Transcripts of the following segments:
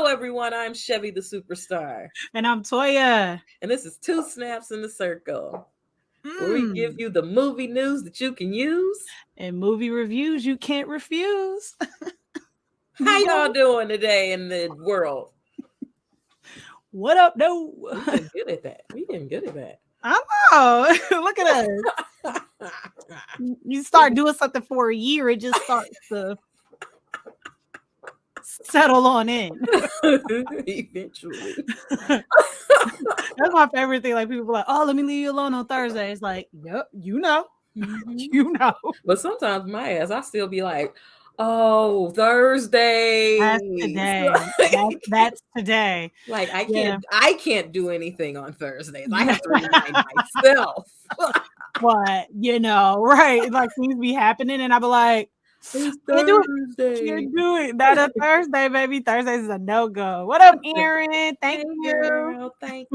everyone. I'm Chevy the Superstar. And I'm Toya. And this is Two Snaps in the Circle, where we give Mm. you the movie news that you can use. And movie reviews you can't refuse. How y'all doing today in the world? What up, no? We getting good at that. I know. Look at us. You start doing something for a year, it just starts to settle on in. Eventually. That's my favorite thing. Like, people are like, oh, let me leave you alone on Thursday. It's like, yep, you know. You know. But sometimes my ass, I still be like, oh, Thursday. That's today. That's today. Like I can't do anything on Thursdays. I have to remind myself. But right? Like things be happening, and I be like, it's Thursday. Can't do it. Not a Thursday, baby. Thursdays is a no-go. What up, Aaron? Thank you. Girl. Thank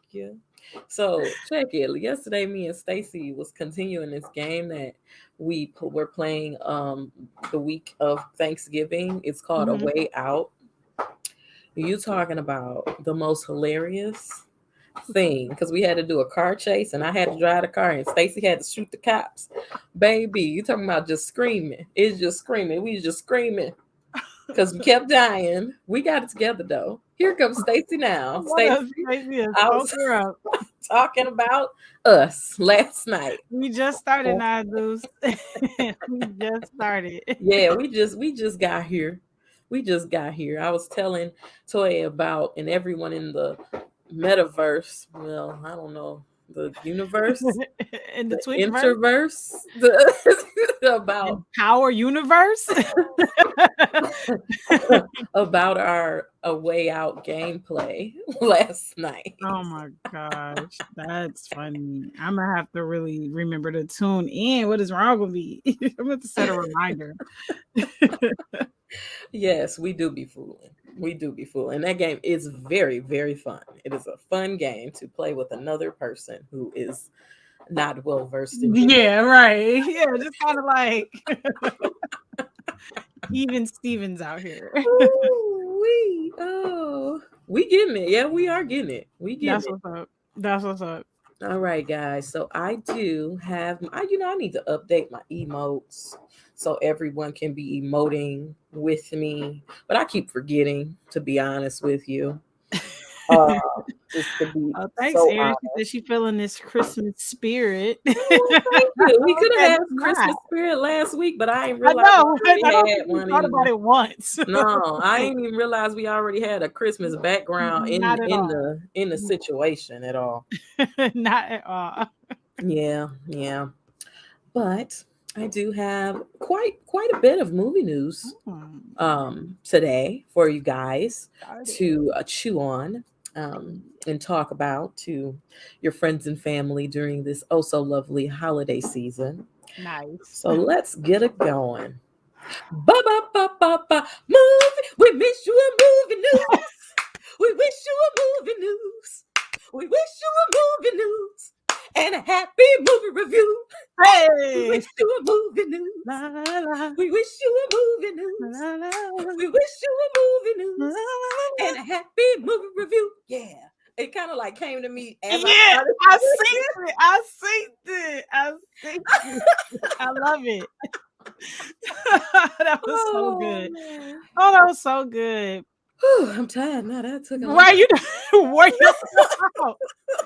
you. So check it. Yesterday, me and Stacy was continuing this game that we were playing the week of Thanksgiving. It's called A Way Out. You talking about the most hilarious thing, because we had to do a car chase and I had to drive the car and Stacy had to shoot the cops. Baby, you talking about just screaming. It's just screaming. We was just screaming because we kept dying. We got it together though. Here comes Stacy now. Stacy, I was talking about us last night. We just started now, dudes. We just started. Yeah, we just got here. I was telling Toya about, and everyone in the metaverse, well, I don't know, the universe, in the Twitterverse, about Power Universe, about our A Way Out gameplay last night. Oh my gosh, that's funny. I'm gonna have to really remember to tune in. What is wrong with me? I'm gonna have to set a reminder. Yes, we do be fooling. That game is very, very fun. It is a fun game to play with another person who is not well versed in it. Yeah, right. Yeah, just kind of like even Stevens out here. We getting it. Yeah, we are getting it. That's what's up. All right, guys. So I do have, I need to update my emotes so everyone can be emoting with me. But I keep forgetting, to be honest with you. Just to be thanks, Erin. She said she feeling this Christmas spirit. Thank you. We could have had Christmas spirit last week, but I didn't realize we had one. Thought about it once. No, I didn't even realize we already had a Christmas background in the situation at all. Not at all. Yeah. But I do have quite a bit of movie news today for you guys to chew on and talk about to your friends and family during this oh so lovely holiday season. Nice. So let's get it going. Movie. We miss you a movie news. We wish you a movie news. We wish you a movie news. And a happy movie review. Hey, we wish you a movie news. La, la, la. We wish you a movie news. La, la, la. We wish you a movie news. La, la, la. And a happy movie review. Yeah. It kind of like came to me as I seen it. I love it. That was so good. Man. Oh, that was so good. Whew, I'm tired now. That took a while you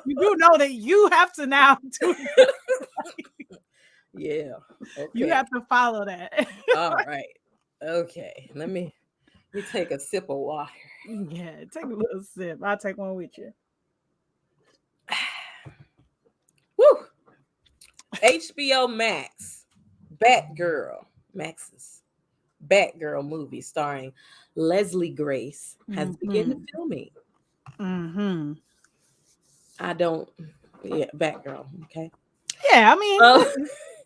you do know that you have to now do it. Yeah. Okay. You have to follow that. All right. Okay. Let me take a sip of water. Yeah, take a little sip. I'll take one with you. Woo! HBO Max, Max's Batgirl movie starring Leslie Grace has begun filming. Batgirl, okay? Yeah, I mean,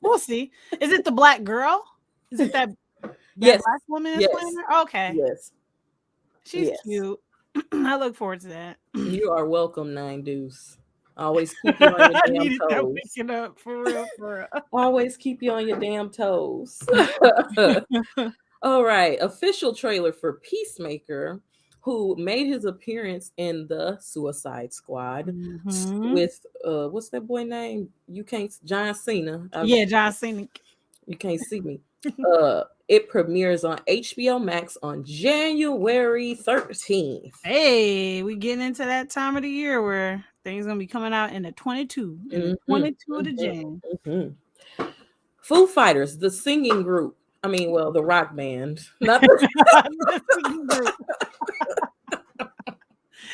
we'll see. Is it the black girl? Is it that yes. black woman is playing her? Okay. Yes. She's cute. I look forward to that. You are welcome, 9 Deuce. Always keep you on your damn toes. Picking up for real. Always keep you on your damn toes. All right, official trailer for Peacemaker, who made his appearance in the Suicide Squad Mm-hmm. with what's that boy name? You can't John Cena. Yeah, John Cena. You can't see me. It premieres on HBO Max on January 13th. Hey, we getting into that time of the year where things gonna be coming out in the 22, in the Mhm, 22 of the mhm, Jan. mhm. Foo Fighters, the singing group. I mean, well, the rock band, not the The singing group.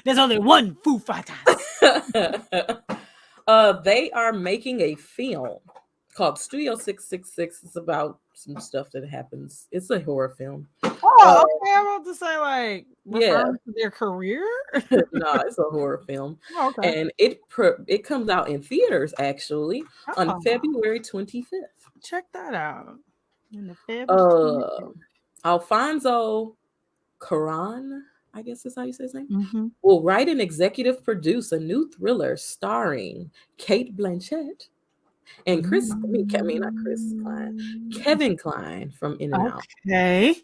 There's only one Foo Fighters. they are making a film called Studio 666. It's about some stuff that happens. It's a horror film. Oh, okay. I'm about to say like Yeah, referring to their career. no, it's a horror film, Oh, okay. and it comes out in theaters actually on Oh, February 25th. check that out. In the Feb of Uh, 22. Alfonso Cuarón, I guess is how you say his name, Mm-hmm. will write and executive produce a new thriller starring Kate Blanchett and not Chris Klein, Kevin Klein from In and Out. Okay.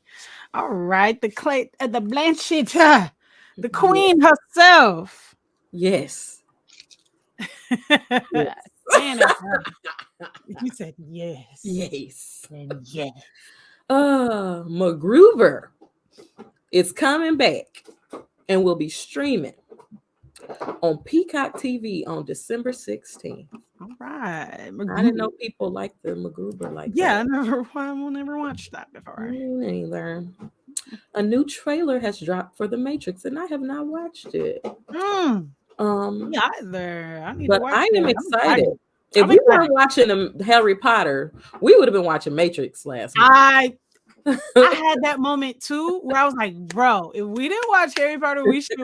All right. The Blanchett, the Yeah. queen herself. Yes. Yes. Man, you said yes. Yes. And yes. MacGruber is coming back and will be streaming on Peacock TV on December 16th. All right. I didn't know people liked the MacGruber like Yeah, that. I will never watch that before. Me neither. A new trailer has dropped for The Matrix, and I have not watched it. Me either. I need to But watch I that. am I'm excited. excited. If I'm we excited. weren't watching Harry Potter, we would have been watching Matrix last month. I had that moment too where I was like, bro, if we didn't watch Harry Potter, we should.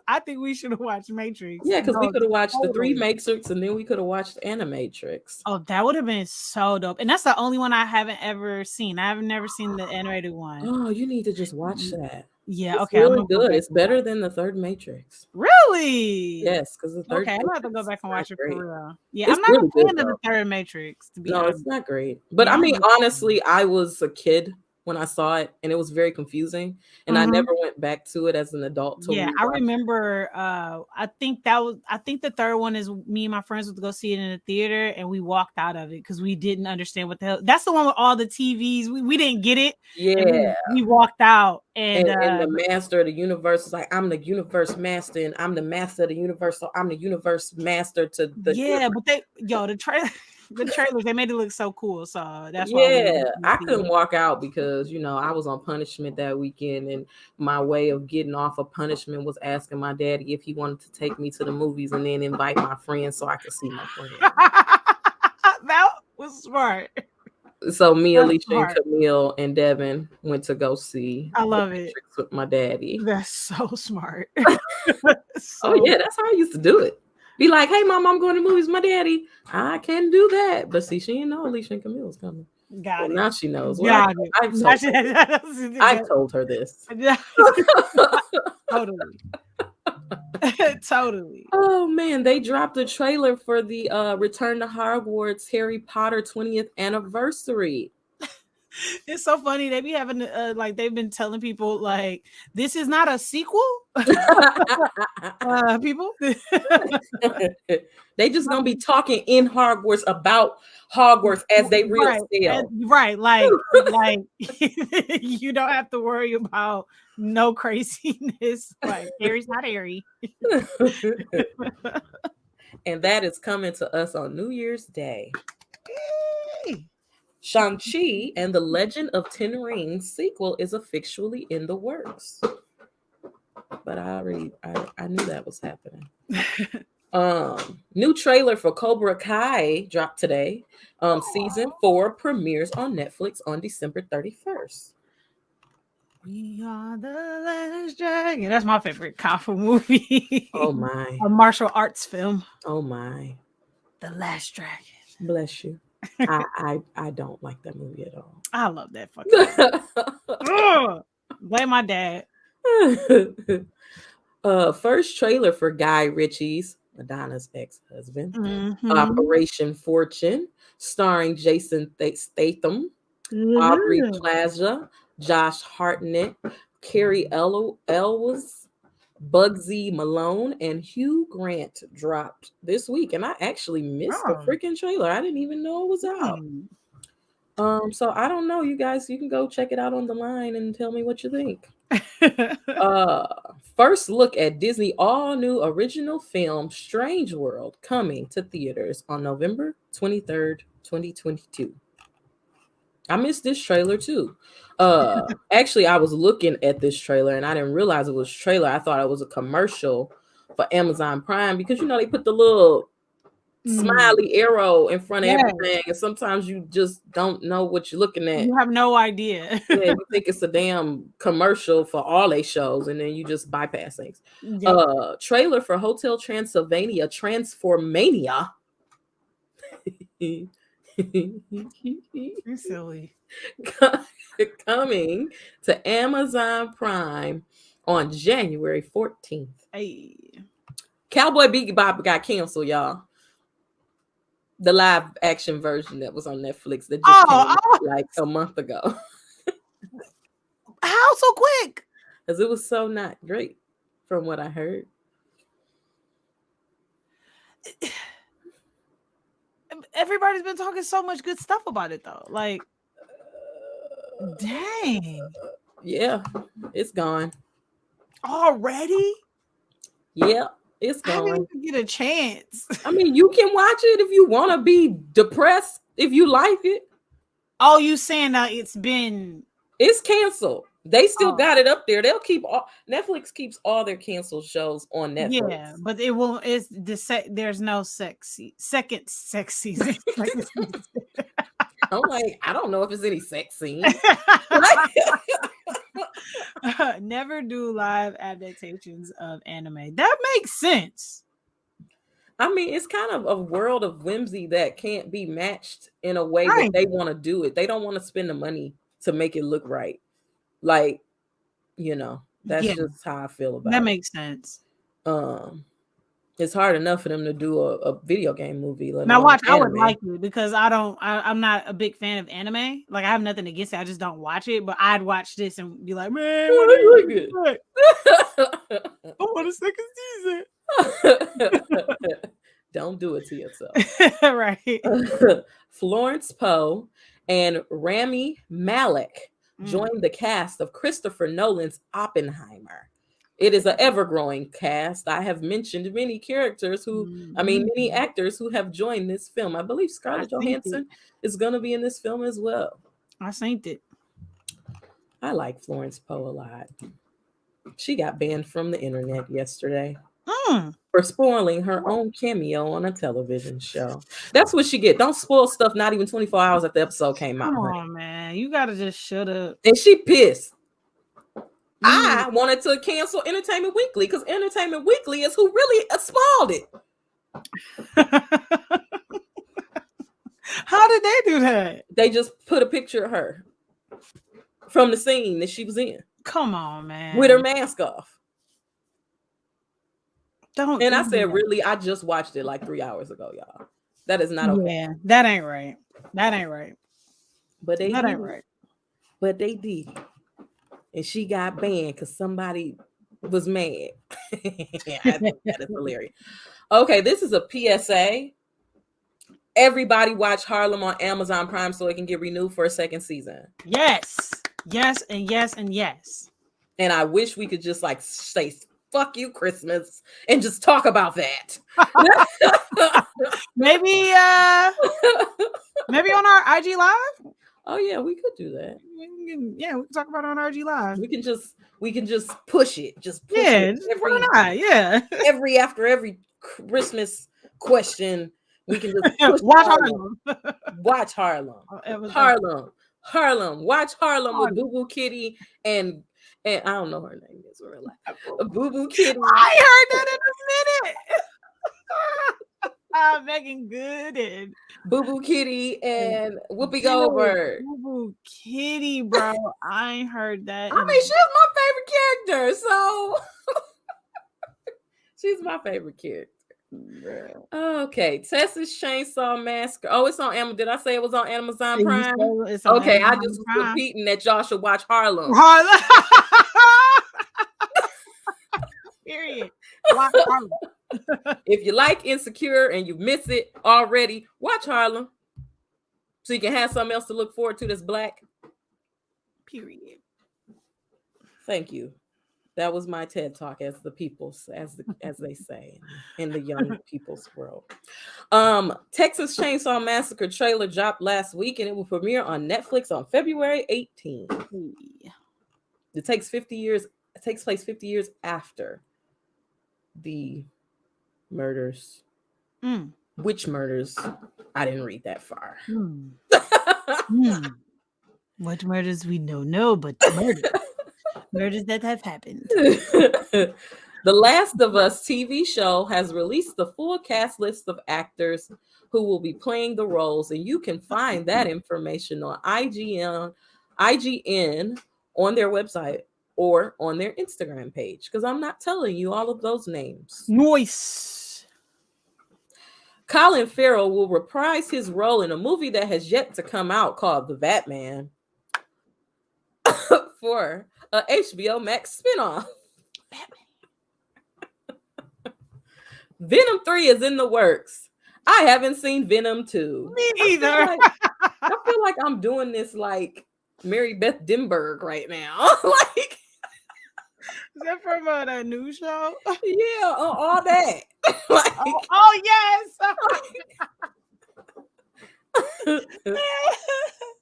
I think we should have watched Matrix. Yeah, because we No, could have watched the 3 totally. Matrix, and then we could have watched Animatrix. Oh, that would have been so dope. And that's the only one I haven't ever seen. I have never seen the animated one. Oh, you need to just watch that. Yeah, It's okay. I'm really gonna go good. back. It's better than the 3rd Matrix. Really? Yes, because the 3rd Okay, I'm gonna have to go Matrix back is and not watch it great. for real. Yeah, It's I'm not really a good fan of the though. third Matrix, to be No, honest. it's not great. But Yeah, I mean, honestly, I was a kid when I saw it, and it was very confusing, and I never went back to it as an adult to Yeah, I rewatch. remember. I think the third one is me and my friends would go see it in the theater, and we walked out of it because we didn't understand what the hell. That's the one with all the TVs. We didn't get it, and Yeah, we walked out. And and the master of the universe is like, I'm the universe master, and I'm the master of the universe, so I'm the universe master to the yeah, but the trailer. The trailers, they made it look so cool, so that's why we Yeah, went to I see couldn't it. walk out because I was on punishment that weekend, and my way of getting off of punishment was asking my daddy if he wanted to take me to the movies and then invite my friends so I could see my friends. That was smart. So me, That's Alicia, and smart. Camille and Devin went to go see I The love it. Matrix with my daddy. That's so smart. Oh yeah, that's how I used to do it. Be like, hey mom, I'm going to movies with my daddy. I can do that. But see, she didn't know Alicia and Camille was coming. Got Well, it. now she knows. Well, Got it. I've told her this. Totally. Totally. Oh man, they dropped a trailer for the Return to Hogwarts Harry Potter 20th anniversary. It's so funny. They be having like they've been telling people like this is not a sequel. People. They just gonna be talking in Hogwarts about Hogwarts as they real scale. Right. Like you don't have to worry about no craziness. Like Harry's not Harry. And that is coming to us on New Year's Day. Shang-Chi and the Legend of Ten Rings sequel is officially in the works. But I knew that was happening. New trailer for Cobra Kai dropped today. Season 4 premieres on Netflix on December 31st. We are the last dragon. That's my favorite kung fu movie. Oh my. A martial arts film. Oh my. The Last Dragon. Bless you. I don't like that movie at all. I love that fucking blame my dad. First trailer for Guy Ritchie's Madonna's ex-husband, Operation Fortune, starring Jason Statham, Aubrey Mhm. Plaza, Josh Hartnett, Carrie Elwes, Bugsy Malone, and Hugh Grant dropped this week. And I actually missed the Oh. freaking trailer. I didn't even know it was out. Hmm. So I don't know, you guys. You can go check it out on the line and tell me what you think. Uh, First look at Disney all new original film Strange World coming to theaters on November 23rd, 2022. I missed this trailer too. Actually, I was looking at this trailer and I didn't realize it was trailer. I thought it was a commercial for Amazon Prime because they put the little Mm. smiley arrow in front of Yes. everything, and sometimes you just don't know what you're looking at. You have no idea. Yeah, you think it's a damn commercial for all they shows, and then you just bypass things. Yep. Trailer for Hotel Transylvania Transformania. You're silly. Coming to Amazon Prime on January 14th. Hey. Cowboy Bebop got canceled, y'all. The live action version that was on Netflix that just came out like a month ago. How so quick? Because it was so not great from what I heard. Everybody's been talking so much good stuff about it though. Like, dang. Yeah, it's gone. Already? Yeah, it's I didn't gone. even get a chance. I mean, you can watch it if you want to be depressed, if you like it. Oh, you saying that It's canceled. They still got it up there. They'll keep Netflix keeps all their canceled shows on Netflix. Yeah, but it won't. It's there's no second sex season. I'm like, I don't know if it's any sex scenes. Never do live adaptations of anime. That makes sense. I mean, it's kind of a world of whimsy that can't be matched in a way that they want to do it. They don't want to spend the money to make it look right. Like, that's just how I feel about it. That makes sense. It's hard enough for them to do a video game movie. Now watch, I would like it because I'm not a big fan of anime. Like, I have nothing against it. I just don't watch it. But I'd watch this and be like, man, what are you doing? I want a second season. Don't do it to yourself. Right. Florence Poe and Rami Malek joined the cast of Christopher Nolan's Oppenheimer. It is an ever-growing cast. I have mentioned many characters many actors who have joined this film. I believe Scarlett Johansson is going to be in this film as well. I seen it. I like Florence Poe a lot. She got banned from the internet yesterday for spoiling her own cameo on a television show. That's what she get. Don't spoil stuff not even 24 hours after the episode came out. Come on, man. You got to just shut up. And she pissed. I wanted to cancel Entertainment Weekly because Entertainment Weekly is who really spoiled it. How did they do that? They just put a picture of her from the scene that she was in. Come on, man. With her mask off. Don't. And I said, really? I just watched it like 3 hours ago, y'all. That is not okay. Yeah, that ain't right. That ain't right. But they that did. ain't right. But they did. And she got banned because somebody was mad. I think that is hilarious. Okay, this is a PSA. Everybody watch Harlem on Amazon Prime so it can get renewed for a second season. Yes. Yes, and yes, and yes. And I wish we could just like say, fuck you, Christmas, and just talk about that. Maybe on our IG Live? Oh yeah, we could do that. We can talk about it on RG Live. We can just push it. Just push it. Every Christmas question, we can just push watch Harlem. Watch Harlem. Harlem. Watch Harlem with Boo Boo Kitty and I don't know her name is real life. Boo Boo Kitty. I heard that in a minute. Megan Good and Boo Boo Kitty and Whoopi Goldberg. Boo Boo Kitty, bro. I ain't heard that. I mean, she's my favorite character, so she's my favorite character. Okay, Texas Chainsaw Massacre. Oh, it's on Amazon. Did I say it was on Amazon Prime? It's on Okay, I Amazon just was Prime. repeating that y'all should watch Harlem. Period. Watch Harlem. If you like Insecure and you miss it already, watch Harlem. So you can have something else to look forward to that's black. Period. Thank you. That was my TED talk as the people's, as they say in the young people's world. Texas Chainsaw Massacre trailer dropped last week, and it will premiere on Netflix on February 18th. It takes 50 years. It takes place 50 years after the murders. Which murders? I didn't read that far. What murders we don't know, but murders that have happened. The Last of Us TV show has released the full cast list of actors who will be playing the roles, and you can find that information on IGN on their website or on their Instagram page, because I'm not telling you all of those names. Nice. Colin Farrell will reprise his role in a movie that has yet to come out called The Batman for a HBO Max spinoff. Venom 3 is in the works. I haven't seen Venom 2. Me either. I feel like I'm doing this like Mary Beth Dimberg right now. Like, is that from that new show? Yeah, all that. Like, oh yes.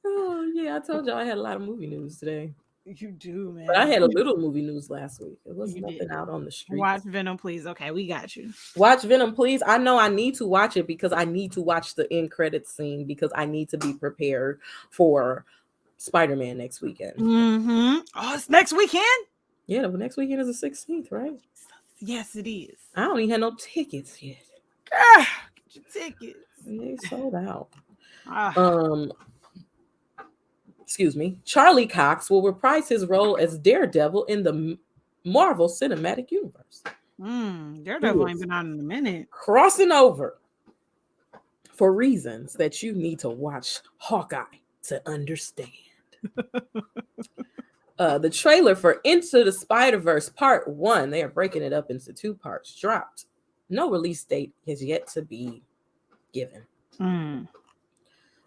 Oh yeah, I told y'all I had a lot of movie news today. You do, man. But I had a little movie news last week. It was nothing out on the street. Watch Venom, please. Okay, we got you. Watch Venom, please. I know I need to watch it because I need to watch the end credits scene because I need to be prepared for Spider-Man next weekend. Oh, it's next weekend? Yeah, the next weekend is the 16th, right? Yes, it is. I don't even have no tickets yet. Get your tickets. They sold out. Excuse me. Charlie Cox will reprise his role as Daredevil in the Marvel Cinematic Universe. Daredevil ain't been on in a minute. Crossing over for reasons that you need to watch Hawkeye to understand. The trailer for Into the Spider-Verse Part 1, they are breaking it up into 2 parts, dropped. No release date has yet to be given.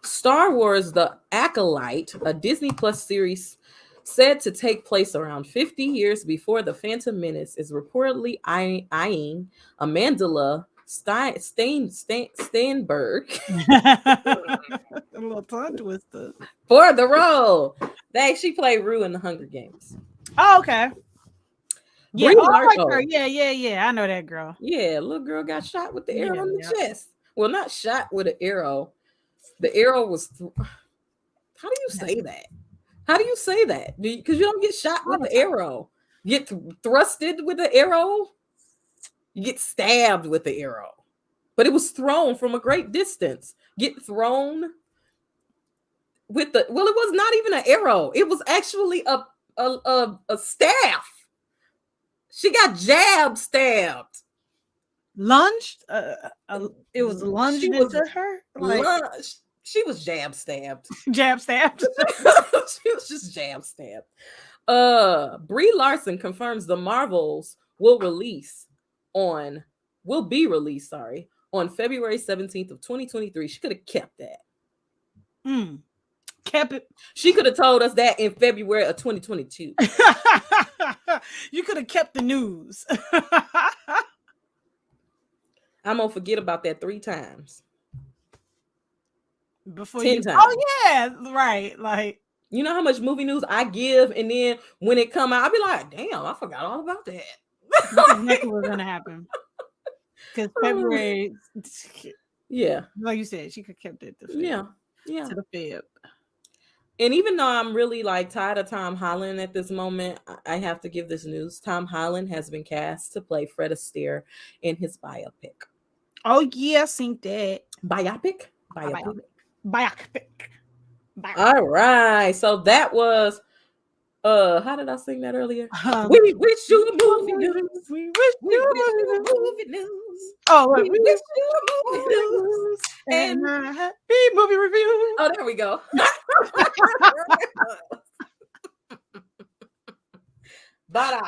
Star Wars The Acolyte, a Disney Plus series said to take place around 50 years before The Phantom Menace, is reportedly eyeing Amandla Stenberg a little tongue twister for the role. She played Rue in the Hunger Games. Oh, okay. Yeah, I like her. Yeah. I know that girl. Yeah, little girl got shot with the arrow in the chest. Well, not shot with an arrow. The arrow was. How do you say that? How do you say that? Because you don't get shot with the arrow. You get thrusted with the arrow. You get stabbed with the arrow. But it was thrown from a great distance. Get thrown with the. Well, it was not even an arrow. It was actually a staff. She got stabbed. Lunged? It was lunged into her? Lunged. She was jab-stabbed. Jab-stabbed? She was just jab-stabbed. Brie Larson confirms the Marvels will be released on February 17th of 2023. She could have kept that. Kept it. She could have told us that in February of 2022. You could have kept the news. I'm gonna forget about that 3 times. Before 10 times. Oh yeah, right. Like, you know how much movie news I give, and then when it come out, I'll be like, damn, I forgot all about that. That's exactly what's gonna happen. Because February, yeah, like you said, she could have kept it to Feb. Yeah. To the Feb. And even though I'm really like tired of Tom Holland at this moment, I have to give this news. Tom Holland has been cast to play Fred Astaire in his biopic. Oh yeah, I seen that. Biopic. Biopic. All right. So that was How did I sing that earlier? We wish you a movie news. We wish We wish you a you movie news. Oh, We we wish wish you a movie news. and And a happy movie review. oh, there we go. Bada.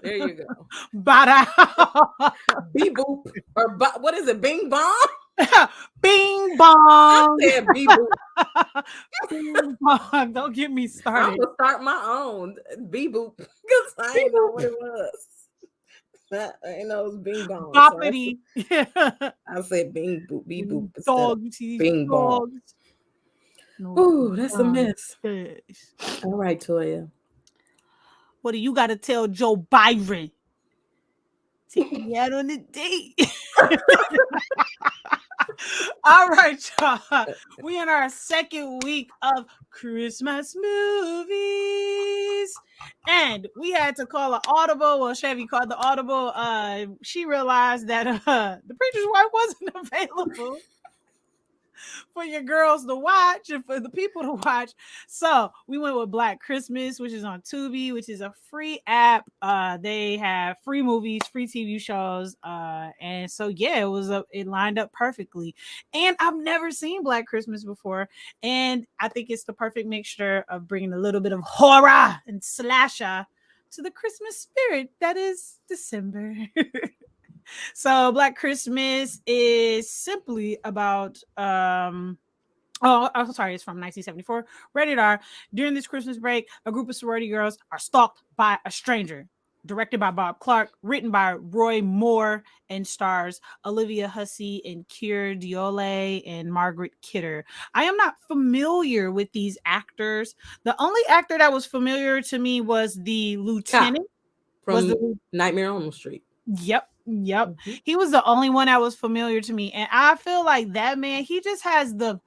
There you go. Bada. Bee boop. Or what is it? Bing bong? Bing bong. I said bee boop. Bing bong. Don't get me I'm started. gonna start my own bee boop because I didn't know what it was. I didn't know it was bing bong. Boppity. I said bing boop, bee boop instead Dog, of you see bing bong. dogs. No, Ooh, that's a mess. yes. All right, Toya. What do you got to tell Joe Byron? Take me out on a date. All right, y'all. We in our second week of Christmas movies. And we had to call an audible. Well, Chevy called the audible. She realized that the preacher's wife wasn't available for your girls to watch and for the people to watch. So we went with Black Christmas, which is on Tubi, which is a free app. They have free movies, free TV shows. And so, yeah, it lined up perfectly. And I've never seen Black Christmas before. And I think it's the perfect mixture of bringing a little bit of horror and slasher to the Christmas spirit that is December. So Black Christmas is simply about I'm sorry, it's from 1974. Rated R. During this Christmas break, a group of sorority girls are stalked by a stranger. Directed by Bob Clark, written by Roy Moore, and stars Olivia Hussey and Keir Dullea and Margaret Kidder. I am not familiar with these actors. The only actor that was familiar to me was the lieutenant from Nightmare on Elm Street. Yep. Mm-hmm. He was the only one that was familiar to me. And I feel like that man, he has the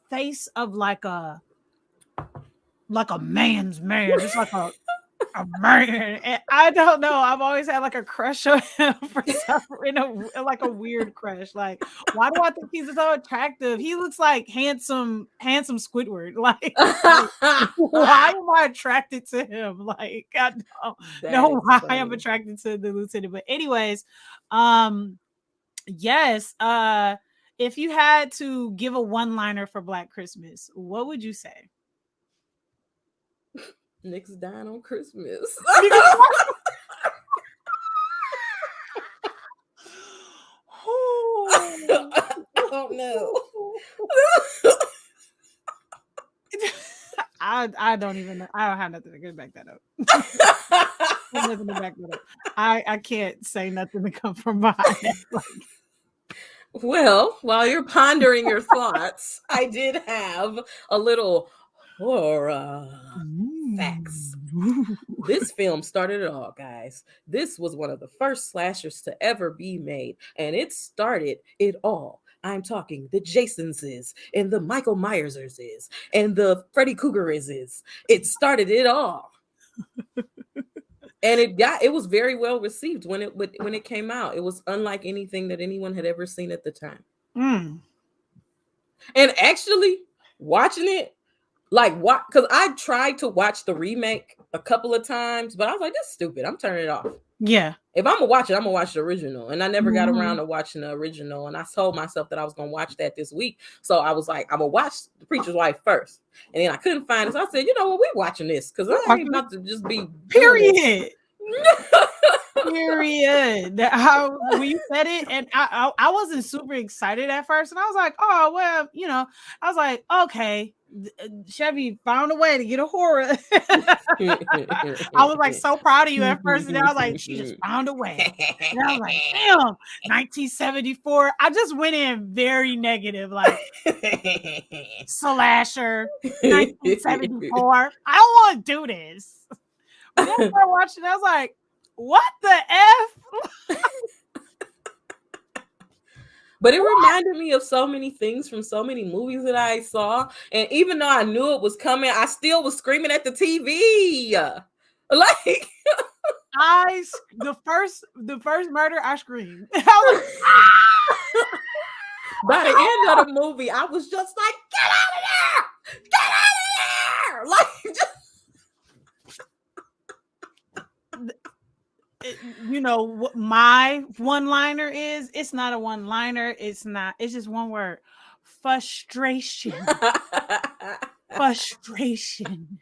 face of like a man's man, just like a man. And I don't know. I've always had like a crush on him for some like a weird crush. Like, why do I think he's so attractive? He looks like handsome Squidward. Like why am I attracted to him? Like, I don't know why I'm attracted to the lieutenant. But anyways, yes. If you had to give a one-liner for Black Christmas, what would you say? Nick's dying on Christmas. Oh no. I don't even know. I don't have nothing to back that up. Nothing to back that up. I can't say nothing to come from behind. Well, while you're pondering your thoughts, I did have a little horror facts. This film started it all, guys. This was one of the first slashers to ever be made, and it started it all. I'm talking the Jasonses and the Michael Myerses and the Freddy Kruegerses. It started it all. And it was very well received when it came out. It was unlike anything that anyone had ever seen at the time. And actually, watching it, because I tried to watch the remake a couple of times, but I was like, "That's stupid. I'm turning it off." Yeah. If I'm gonna watch it, I'm gonna watch the original. And I never got around to watching the original. And I told myself that I was gonna watch that this week. So I was like, I'm gonna watch The Preacher's Wife first. And then I couldn't find it. So I said, you know what, we're watching this because I ain't about to just be period. Period. When you said it, and I wasn't super excited at first, and I was like, oh well, I was like, okay, Chevy found a way to get a horror. I was like so proud of you at first, and I was like, she just found a way. And I was like, damn, 1974. I just went in very negative, like slasher, 1974. I don't want to do this. When I started watching, I was like, what the F? But it reminded me of so many things from so many movies that I saw. And even though I knew it was coming, I still was screaming at the TV. Like the first murder, I screamed. I was like, ah! By the end of the movie, I was just like, get out of there! Get out of there! Like, you know what my one-liner is? It's not a one-liner. It's not. It's just one word. Frustration. Frustration.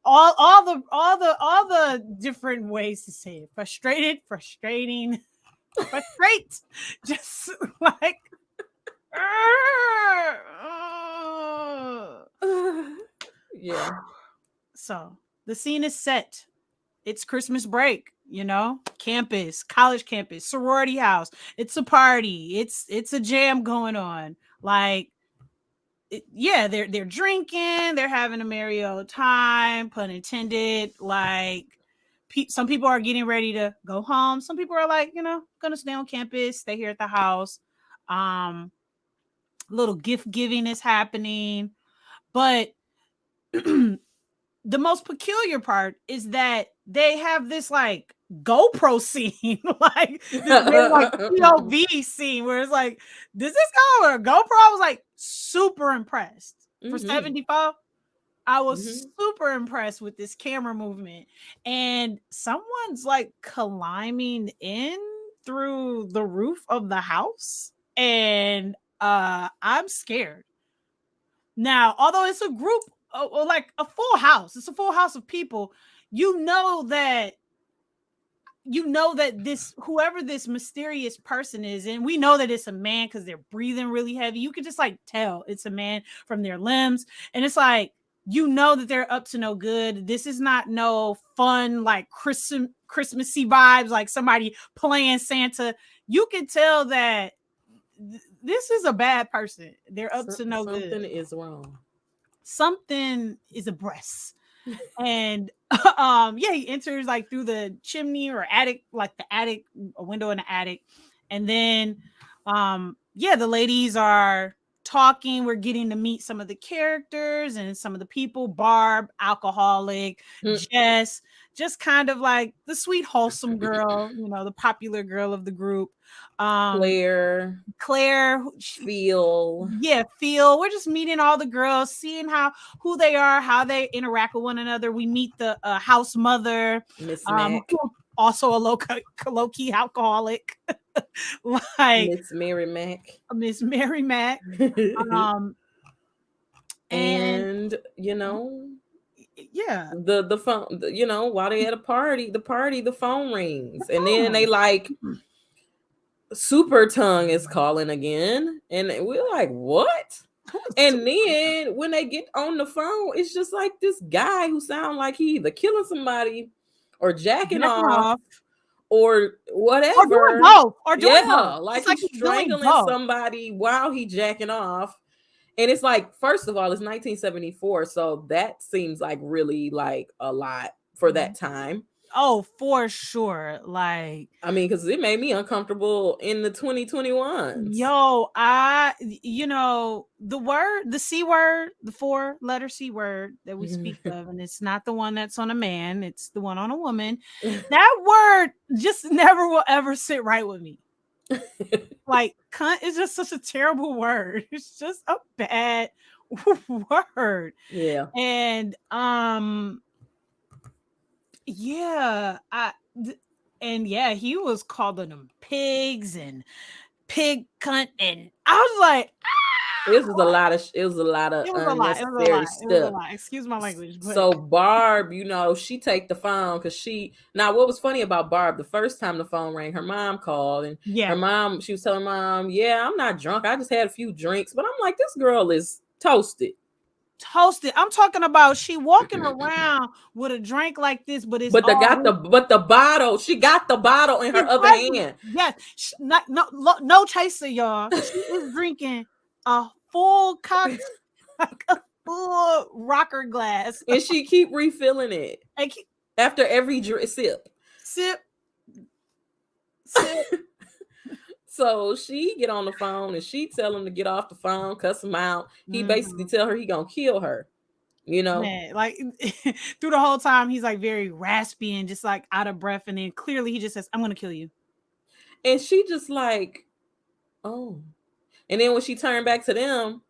All the different ways to say it. Frustrated, frustrating, frustrate. Just like yeah. so the scene is set. It's Christmas break, you know, campus, college campus, sorority house. It's a party. It's a jam going on. Like yeah, they're drinking, they're having a merry old time, pun intended. Like some people are getting ready to go home. Some people are like, you know, gonna stay on campus, stay here at the house. Little gift giving is happening, but the most peculiar part is that they have this like GoPro scene, like this very like POV scene where it's like, does this go with a GoPro? I was like super impressed. For 74, I was super impressed with this camera movement. And someone's like climbing in through the roof of the house. And I'm scared. Now, although it's a group, like a full house, it's a full house of people. You know that this whoever this mysterious person is, and we know that it's a man because they're breathing really heavy. You can just like tell it's a man from their limbs, and it's like you know that they're up to no good. This is not no fun like Christmassy vibes, like somebody playing Santa. You can tell that this is a bad person. They're up to no good. Something is wrong. Something is abreast. And yeah, he enters like through the chimney or attic, like the attic, a window in the attic. And then yeah, the ladies are talking. We're getting to meet some of the characters and some of the people. Barb, alcoholic, Jess, just kind of like the sweet, wholesome girl, you know, the popular girl of the group. Claire, Phil. Yeah, Phil. We're just meeting all the girls, seeing who they are, how they interact with one another. We meet the house mother, Miss Mac, also a low-key alcoholic, like Miss Mary Mac. And you know, yeah, the phone, you know, while they at a party, the phone rings, and then they like Super Tongue is calling again, and we're like, what? And then when they get on the phone, it's just like this guy who sounds like he either killing somebody or jacking off or whatever. Or doing both. Like he's strangling somebody while he jacking off. And it's like, first of all, it's 1974, so that seems like really like a lot for that time. Oh, for sure. Like, I mean, because it made me uncomfortable in the 2021s. Yo, you know, the C word, the 4-letter C word that we speak of, and it's not the one that's on a man, it's the one on a woman. That word just never will ever sit right with me. Like, cunt is just such a terrible word. It's just a bad word. Yeah. And yeah, and yeah, he was calling them pigs and pig cunt, and I was like, it was a lot of unnecessary stuff. Excuse my language. But. So Barb, you know, she take the phone because now what was funny about Barb, the first time the phone rang, her mom called, and her mom, she was telling mom, yeah, I'm not drunk, I just had a few drinks. But I'm like, this girl is toasted. I'm talking about she walking around with a drink like this, but it's the bottle. She got the bottle in her other hand. Yes, no chaser, y'all. She is drinking a full cocktail, like a full rocker glass, and she keep refilling it after every sip. So she get on the phone and she tell him to get off the phone, cuss him out. He basically tell her he gonna kill her, you know. Man, like through the whole time he's like very raspy and just like out of breath, and then clearly he just says, I'm gonna kill you. And she just like, oh. And then when she turned back to them,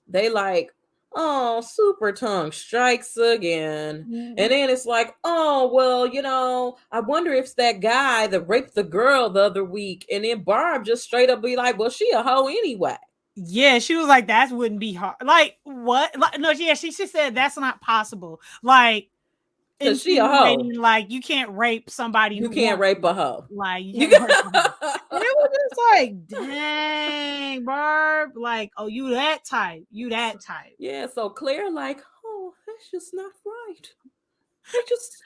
they like, oh, super tongue strikes again. And then it's like, oh, well, I wonder if it's that guy that raped the girl the other week. And then Barb just straight up be like, well, she a hoe anyway. Yeah, she was like, that wouldn't be hard. Like, what? Like, no, yeah, she said that's not possible. Like, because she a hoe. Like, you can't rape somebody. You can't rape a hoe. Like, you can't rape a hoe. And it was just like, dang, Barb. Like, oh, you that type. You that type. Yeah, so Claire like, oh, that's just not right. I just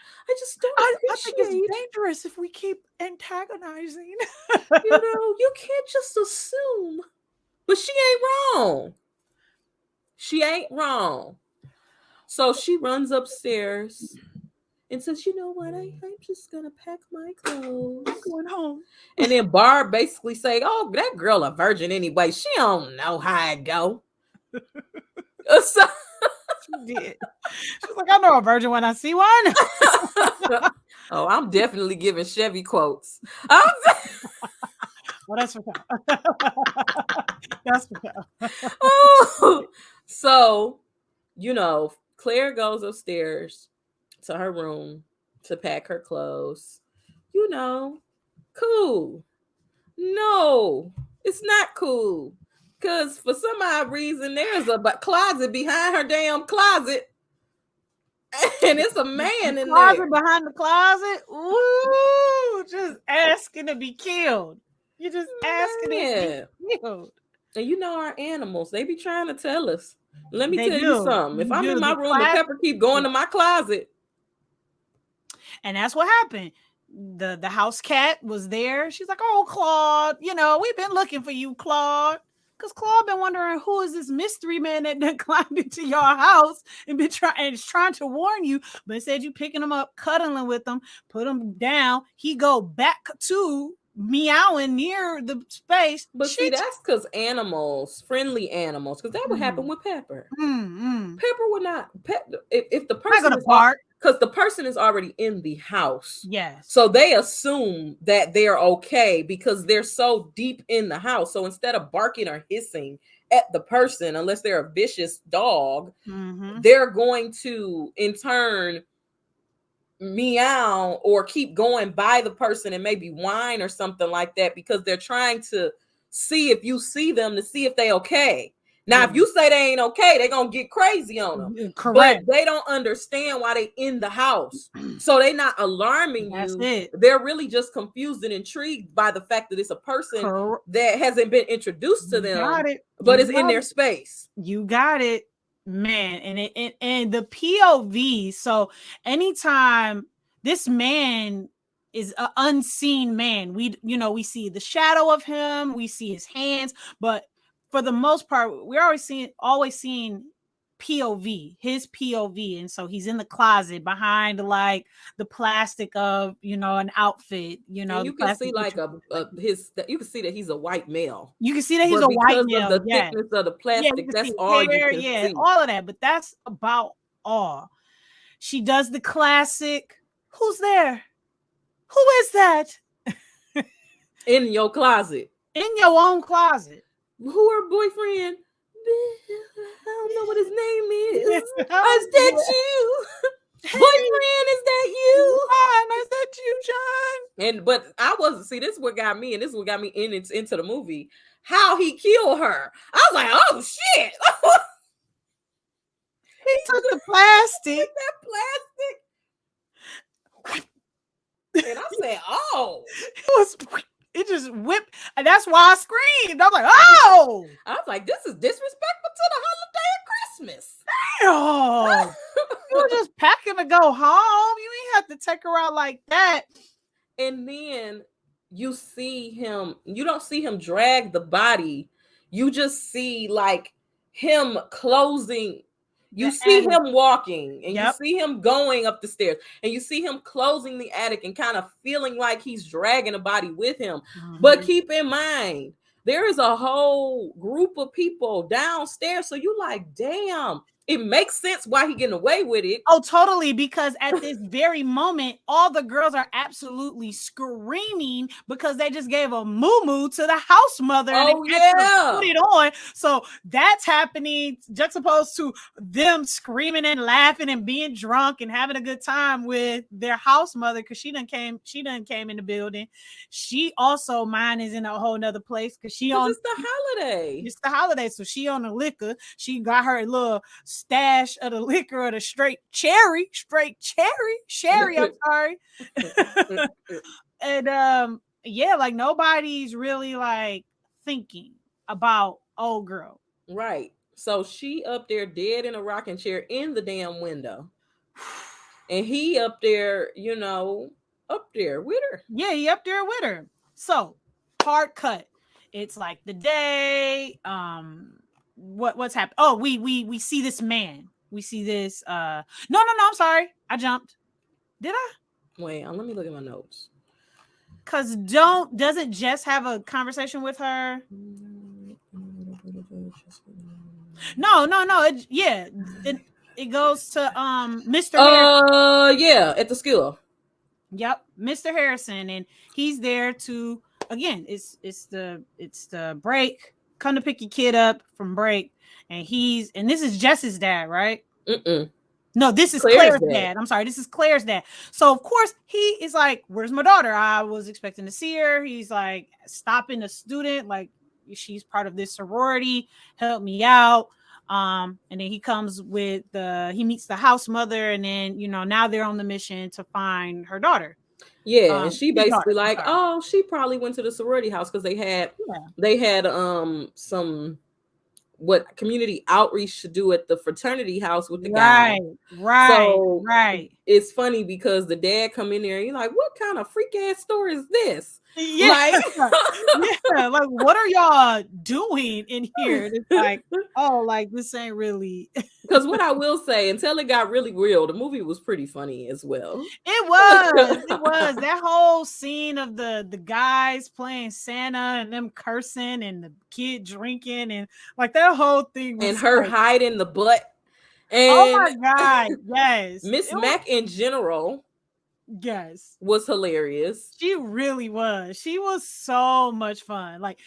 don't appreciate. I think it's dangerous if we keep antagonizing. You can't just assume. But she ain't wrong. She ain't wrong. So she runs upstairs and says, you know what? I'm just going to pack my clothes. I'm going home. And then Barb basically say, oh, that girl a virgin anyway. She don't know how it go. So she did. She's like, I know a virgin when I see one. Oh, I'm definitely giving Chevy quotes. Well, that's for sure. That's for sure. Oh, so, Claire goes upstairs to her room to pack her clothes. Cool. No, it's not cool. Because for some odd reason, there's a closet behind her damn closet. And it's a man in there. Behind the closet? Ooh, just asking to be killed. You're just asking to be killed. And our animals, they be trying to tell us. Let me tell you something. If I'm in my room and Pepper keep going to my closet. And that's what happened. The house cat was there. She's like, oh, Claude, we've been looking for you, Claude. Because Claude been wondering who is this mystery man that climbed into your house and is trying to warn you, but instead you picking him up, cuddling with him, put him down. He go back to meowing near the space. But see, that's because friendly animals, because that would happen with Pepper. Pepper would not. If the person is because the person is already in the house. Yes. So they assume that they're okay because they're so deep in the house. So instead of barking or hissing at the person, unless they're a vicious dog, they're going to in turn meow or keep going by the person and maybe whine or something like that because they're trying to see if you see them to see if they okay. Now, if you say they ain't okay, they're going to get crazy on them. Correct. But they don't understand why they in the house. So they're not alarming That's you. It. They're really just confused and intrigued by the fact that it's a person that hasn't been introduced to them, but is in their space. You got it, man. And the POV. So anytime this man is an unseen man, we see the shadow of him, we see his hands, but for the most part, we're always seeing POV, his POV. And so he's in the closet behind like the plastic of, an outfit, and you can see like you can see that he's a white male. You can see that he's a white male. Because of the thickness of the plastic, that's all you can see. All of that. But that's about all. She does the classic. Who's there? Who is that? In your closet. In your own closet. Who her boyfriend? I don't know what his name is. Is that you? Hey, boyfriend, is that you? Is that you, John? But I wasn't. See, this is what got me, and this is what got me into the movie. How he killed her. I was like, oh shit. He took the plastic. That plastic. And I said, oh. It just whipped, and that's why I screamed. I was like, oh! I was like, this is disrespectful to the holiday of Christmas. Damn! You were just packing to go home. You ain't have to take her out like that. And then you don't see him drag the body. You just see like him closing. You see him walking and you see him going up the stairs and you see him closing the attic and kind of feeling like he's dragging a body with him. But keep in mind, there is a whole group of people downstairs. So you like, damn, it makes sense why he getting away with it. Oh, totally. Because at this very moment, all the girls are absolutely screaming because they just gave a moo-moo to the house mother and Oh they asked her to yeah. put it on. So that's happening juxtaposed to them screaming and laughing and being drunk and having a good time with their house mother because she done came in the building. She also, mine is in a whole nother place because It's the holiday. it's the holiday, so she on the liquor. She got her little stash of the liquor of the straight cherry. I'm sorry. And yeah, like nobody's really like thinking about old girl. Right. So she up there dead in a rocking chair in the damn window. And he up there, up there with her. Yeah, he up there with her. So hard cut. It's like the day. What's happened? Oh, we see this man. We see this. No. I'm sorry. I jumped. Did I? Wait, let me look at my notes. Cause doesn't Jess have a conversation with her? No. It goes to Mr. Harrison. Yeah, at the school. Yep, Mr. Harrison, and he's there to again. It's the break. Come to pick your kid up from break, and this is Jess's dad, right? No, this is Claire's dad. I'm sorry, this is Claire's dad. So of course he is like, "Where's my daughter? I was expecting to see her." He's like stopping a student, like she's part of this sorority. Help me out. And then he comes with he meets the house mother, and then now they're on the mission to find her daughter. Yeah, and she basically she probably went to the sorority house because they had some community outreach to do at the fraternity house with the guy. Right. It's funny because the dad come in there and he's like, "What kind of freak ass store is this?" Yeah, like what are y'all doing in here? It's like, oh, like this ain't really. Because what I will say, until it got really real, the movie was pretty funny as well. It was that whole scene of the guys playing Santa and them cursing and the kid drinking and like that whole thing was and her hiding the butt. And oh my god, yes, Miss Mac in general. Yes, was hilarious. She really was. She was so much fun. Like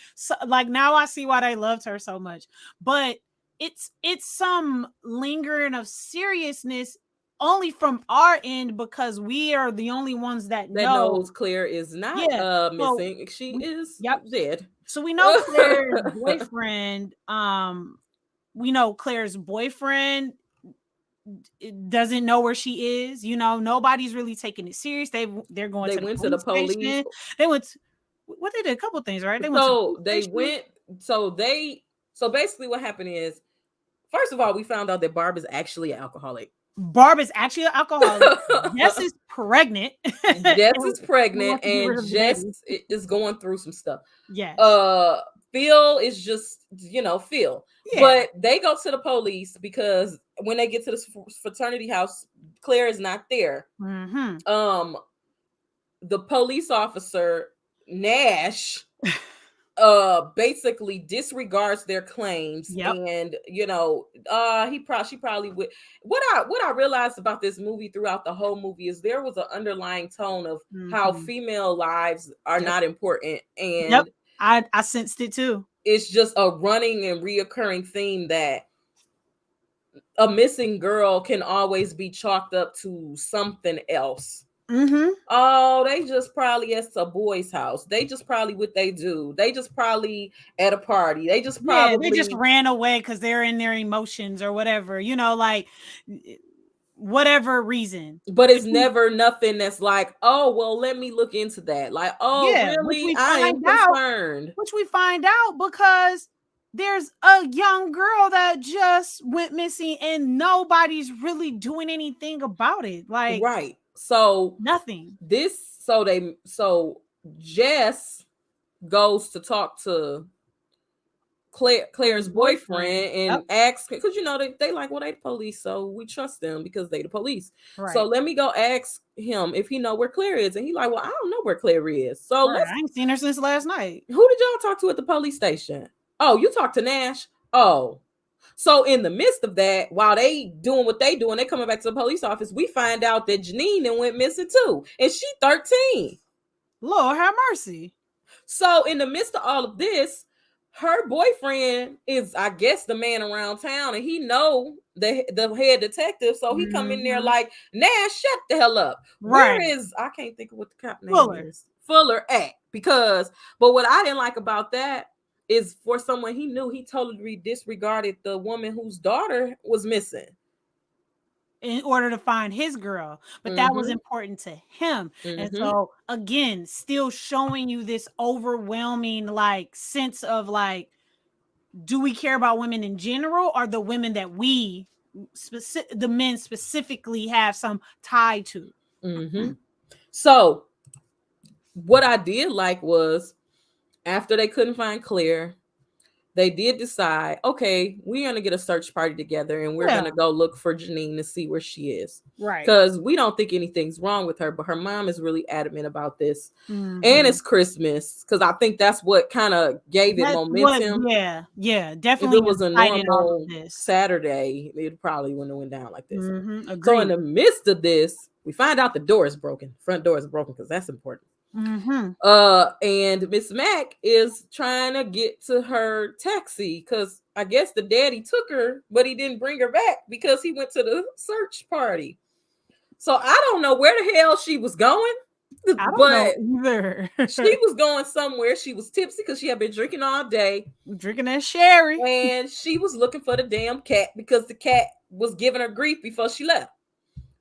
now I see why they loved her so much. But it's some lingering of seriousness only from our end because we are the only ones that knows Claire is not missing. She is dead. So we know Claire's boyfriend. We know Claire's boyfriend doesn't know where she is. Nobody's really taking it serious. They went to the police. They went what they did a couple of things, right? So basically what happened is, first of all, we found out that Barb is actually an alcoholic. Jess is pregnant. Jess is pregnant and Jess is going through some stuff. Yes. Phil is just, Phil. Yeah. But they go to the police because when they get to the fraternity house, Claire is not there. Mm-hmm. The police officer, Nash, basically disregards their claims. And, she probably would. What I realized about this movie throughout the whole movie is there was an underlying tone of how female lives are not important. And I sensed it too. It's just a running and reoccurring theme that a missing girl can always be chalked up to something else. Mm-hmm. Oh, they just probably at a boy's house. They just probably what they do. They just probably at a party. They just probably they just ran away because they're in their emotions or whatever. Like whatever reason. But it's never nothing that's like, oh, well, let me look into that. Like, oh, really? I am concerned. Which we find out because there's a young girl that just went missing and nobody's really doing anything about it. Like, right. So nothing. So Jess goes to talk to Claire's boyfriend and asks, because they like, well, they the police, so we trust them because they the police. Right. So let me go ask him if he know where Claire is, and he like, well, I don't know where Claire is. So I ain't seen her since last night. Who did y'all talk to at the police station? Oh, you talked to Nash. Oh, So in the midst of that, while they doing what they doing, they coming back to the police office, we find out that Janine then went missing too. And she 13. Lord have mercy. So in the midst of all of this, her boyfriend is, I guess, the man around town, and he know the head detective. So he come in there like, Nash, shut the hell up. Right. Where is, I can't think of what the cop name Fuller. is. Fuller at. Because, but what I didn't like about that is for someone he knew, he totally disregarded the woman whose daughter was missing in order to find his girl, but that was important to him. And so again, still showing you this overwhelming like sense of like, do we care about women in general, or the women that we the men specifically have some tie to? So what I did like was, after they couldn't find Claire, they did decide, okay, we're going to get a search party together and we're going to go look for Janine to see where she is. Right. Because we don't think anything's wrong with her, but her mom is really adamant about this. And it's Christmas, because I think that's what kind of gave it momentum. Yeah, definitely. If it was a normal Saturday, it probably wouldn't have went down like this. So in the midst of this, we find out the door is broken. Front door is broken, because that's important. And Miss Mac is trying to get to her taxi, because I guess the daddy took her, but he didn't bring her back because he went to the search party. So I don't know where the hell she was going. I don't know either. She was going somewhere. She was tipsy because she had been drinking all day. Drinking that sherry. And she was looking for the damn cat because the cat was giving her grief before she left.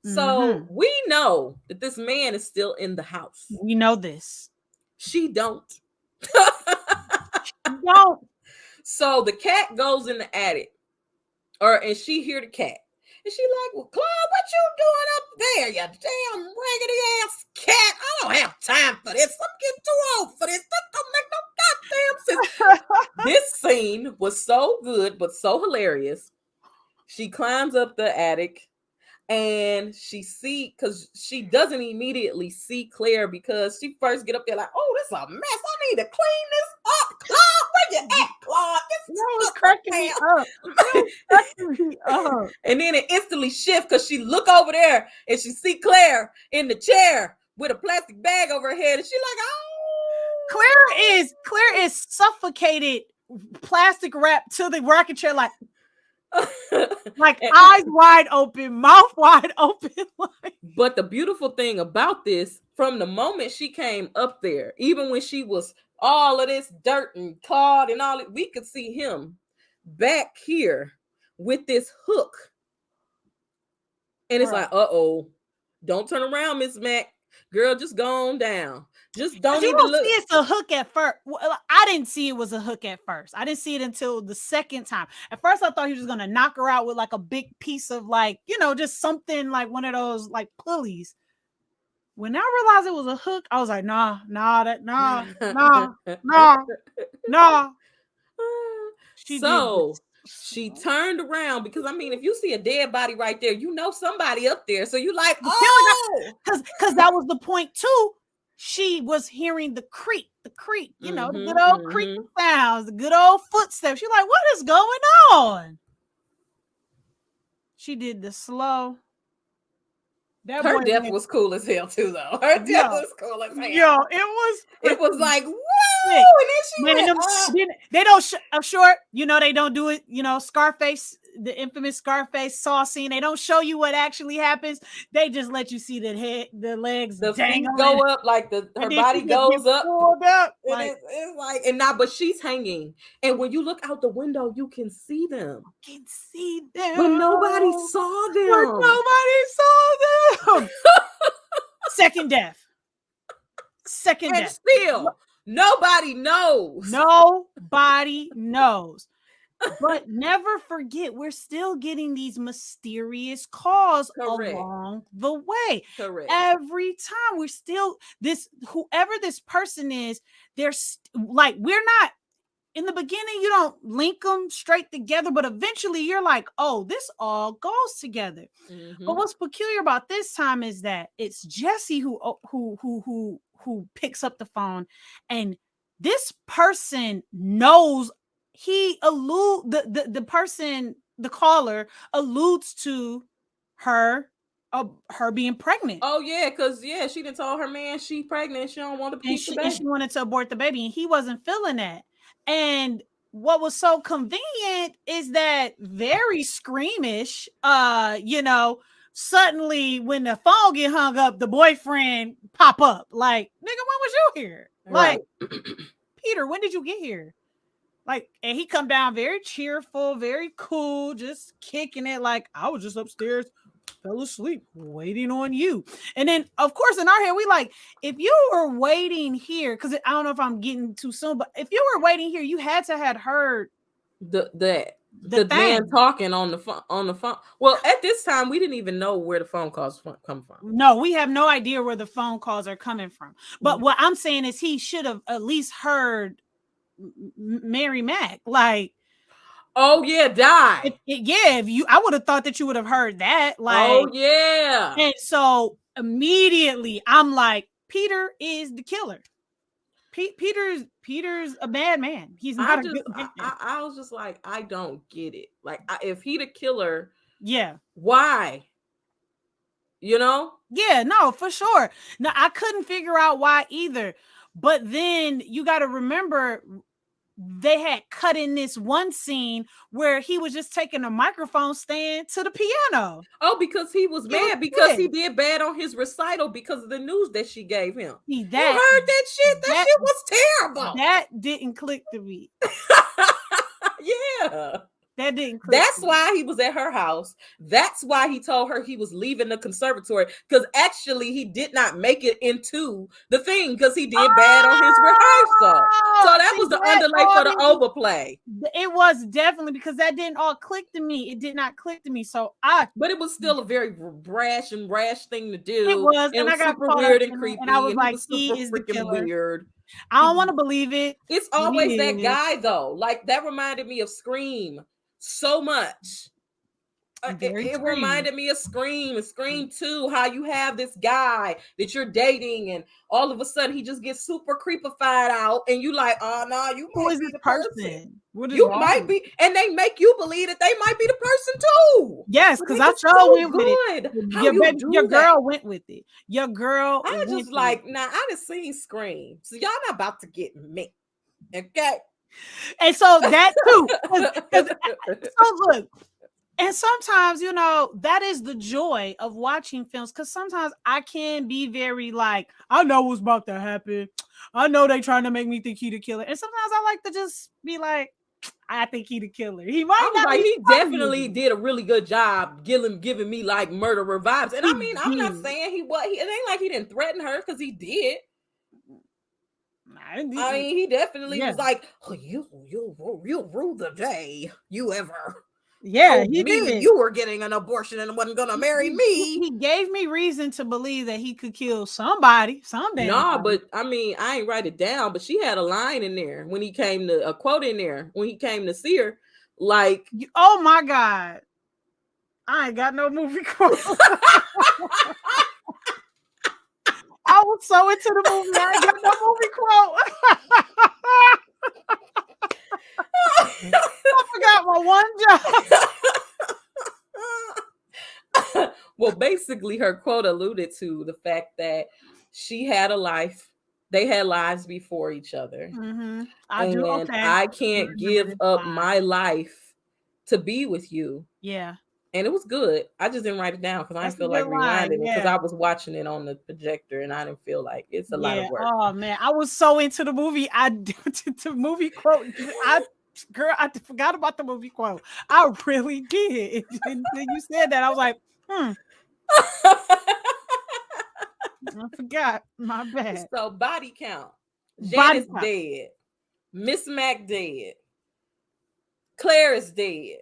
So we know that this man is still in the house. We know this. She don't. Don't. So the cat goes in the attic, and she hear the cat. And she like, well, Claude, what you doing up there, you damn raggedy ass cat? I don't have time for this. I'm getting too old for this. That don't make no goddamn sense. This scene was so good, but so hilarious. She climbs up the attic, and because she doesn't immediately see Claire, because she first get up there like, oh, this is a mess. I need to clean this up. Claude, where you at, Claude? This was cracking me up. And then it instantly shift, because she look over there and she see Claire in the chair with a plastic bag over her head, and she like, oh. Claire is suffocated, plastic wrap to the rocking chair, like eyes wide open, mouth wide open. But the beautiful thing about this, from the moment she came up there, even when she was all of this dirt and Claude and all it, we could see him back here with this hook. And it's like, uh-oh, don't turn around, Miss Mac. Girl, just go on down. Just don't even look. See it's a hook at first. Well, I didn't see it was a hook at first. I didn't see it until the second time. At first, I thought he was just gonna knock her out with like a big piece of like, just something like one of those like pulleys. When I realized it was a hook, I was like, nah. She turned around, because I mean, if you see a dead body right there, somebody up there. So you like, oh, because that was the point too. She was hearing the creak, the good old creaking sounds, the good old footsteps. She's like, what is going on? She did the slow. Her death was cool as hell too, though. Her death was cool as hell. Yo, it was like, whoa! And then she they don't short. They don't do it. Scarface, the infamous Scarface saw scene. They don't show you what actually happens. They just let you see the head, the legs, the feet go up, like her body goes up. Like, it's like, but she's hanging. And when you look out the window, you can see them. But nobody saw them. Second death. And still, nobody knows. Nobody knows. But never forget, we're still getting these mysterious calls along the way. Correct. Every time we're still whoever this person is, they're like, we're not in the beginning, you don't link them straight together, but eventually you're like, oh, this all goes together. But what's peculiar about this time is that it's Jesse who picks up the phone, and this person knows he the person, the caller alludes to her being pregnant. Oh yeah, because she done told her man she pregnant. She don't want to And keep the she baby. wanted to abort the baby, and he wasn't feeling that. And what was so convenient is that very screamish, suddenly when the phone get hung up, the boyfriend pop up like, nigga, when was you here? Like, Right. Peter, when did you get here? Like, and he come down very cheerful, very cool, just kicking it like, I was just upstairs, fell asleep, waiting on you. And then, of course, in our head, we like, if you were waiting here, because I don't know if I'm getting too soon, but if you were waiting here, you had to have heard the man talking on the phone. Well, at this time, we didn't even know where the phone calls come from. No, we have no idea where the phone calls are coming from. But what I'm saying is he should have at least heard Mary Mac. Like, oh yeah, die. I would have thought that you would have heard that. Like, oh yeah. And so immediately I'm like, Peter is the killer. Peter's a bad man. He's not a good man. I was just like, I don't get it. Like, if he the killer, yeah, why? You know? Yeah, no, for sure. No, I couldn't figure out why either. But then you got to remember, they had cut in this one scene where he was just taking a microphone stand to the piano. Oh, because he was mad because he did bad on his recital because of the news that she gave him. You heard that shit? That shit was terrible. That didn't click to me. Yeah. That didn't click. That's why he was at her house. That's why he told her he was leaving the conservatory, because actually he did not make it into the thing because he did bad on his rehearsal. So that was the underlay for the overplay. It was definitely, because that didn't all click to me. It did not click to me. But it was still a very brash thing to do. It was, and I got super weird and creepy. And I was like, he is the killer. Weird. I don't want to believe it. It's always that guy though. Like, that reminded me of Scream so much. It reminded me of Scream and Scream 2, how you have this guy that you're dating and all of a sudden he just gets super creepified out and you like, oh no, you might be the person. You might be, and they make you believe that they might be the person too. Yes, because I so went with it. Your girl went with it. Your girl. I was just like, nah, I just seen Scream, so y'all not about to get me, okay? And so that too. So look. And sometimes, that is the joy of watching films, because sometimes I can be very like, I know what's about to happen. I know they trying to make me think he the killer. And sometimes I like to just be like, I think he the killer. He might not. Like, he definitely did a really good job giving me like murderer vibes. And I mean, I'm not saying he it ain't like he didn't threaten her, because he did. I mean, he definitely was like, oh, you'll rule the day you ever. Yeah, he did. You were getting an abortion and wasn't gonna marry me. He gave me reason to believe that he could kill somebody someday. No, but I mean, I ain't write it down, but she had a line in there when he came to a quote in there when he came to see her. Like, oh my God, I ain't got no movie quote. I was so into the movie, I ain't got no movie quote. I forgot my one job. Well, basically, her quote alluded to the fact that she had a life. They had lives before each other. Mm-hmm. I can't give up my life to be with you. Yeah. And it was good. I just didn't write it down because I didn't feel like rewinding it, because I was watching it on the projector and I didn't feel like it's a lot of work. Oh man, I was so into the movie. The movie quote. I forgot about the movie quote. I really did. And you said that, I was like, I forgot. My bad. So, body count. Janice dead. Miss Mac dead. Claire is dead.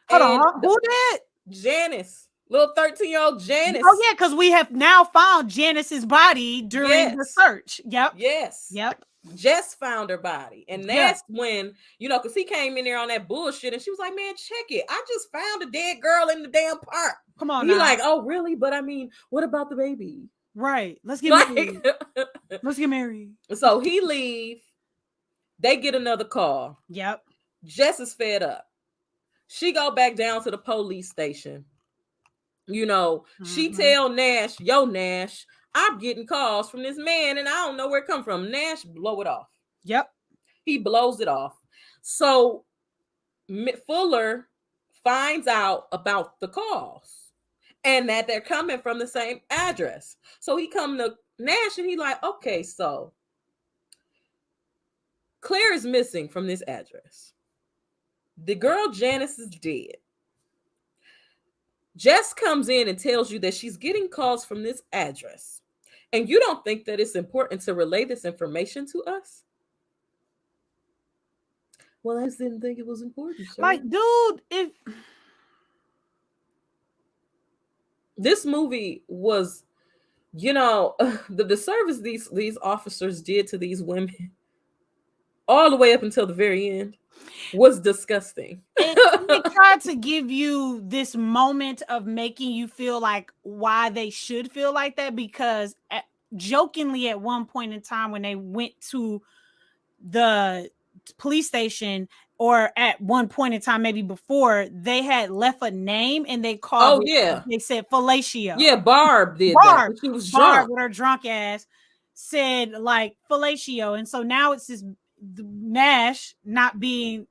Hold on. Who did? Janice. Little 13-year-old Janice. Oh, yeah, because we have now found Janice's body during the search. Yep. Yes. Yep. Jess found her body. And that's when, because he came in there on that bullshit and she was like, man, check it. I just found a dead girl in the damn park. Come on. He's like, oh, really? But I mean, what about the baby? Right. Let's get married. Let's get married. So he leave. They get another call. Yep. Jess is fed up. She go back down to the police station. You know, she tell Nash, yo, Nash, I'm getting calls from this man and I don't know where it come from. Nash blow it off. Yep. He blows it off. So Fuller finds out about the calls and that they're coming from the same address. So he come to Nash and he like, okay, so Claire is missing from this address. The girl Janice is dead. Jess comes in and tells you that she's getting calls from this address. And you don't think that it's important to relay this information to us? Well, I just didn't think it was important, sir. Like, dude, if this movie was, you know, the service these officers did to these women all the way up until the very end was disgusting. They tried to give you this moment of making you feel like why they should feel like that, because jokingly at one point in time when they went to the police station, or at one point in time maybe before, they had left a name and they called they said fellatio. Yeah, Barb did that. She was drunk. Barb with her drunk ass said like fellatio, and so now it's this Nash not being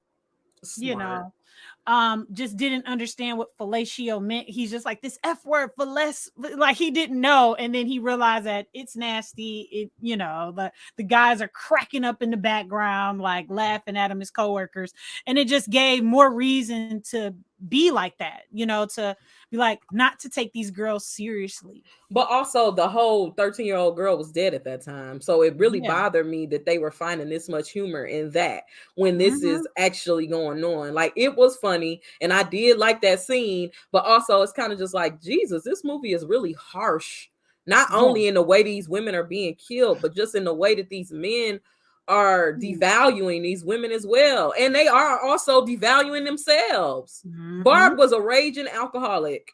smart. You know, just didn't understand what fellatio meant. He's just like, this F word for less, like he didn't know. And then he realized that it's nasty. It, you know, the guys are cracking up in the background, like laughing at him, his coworkers. And it just gave more reason to be like that, you know, to be like, not to take these girls seriously. But also the whole 13-year-old girl was dead at that time. So it really bothered me that they were finding this much humor in that when this is actually going on. Like, it was funny and I did like that scene, but also it's kind of just like, Jesus, this movie is really harsh. Not only in the way these women are being killed, but just in the way that these men are devaluing these women as well. And they are also devaluing themselves. Barb was a raging alcoholic.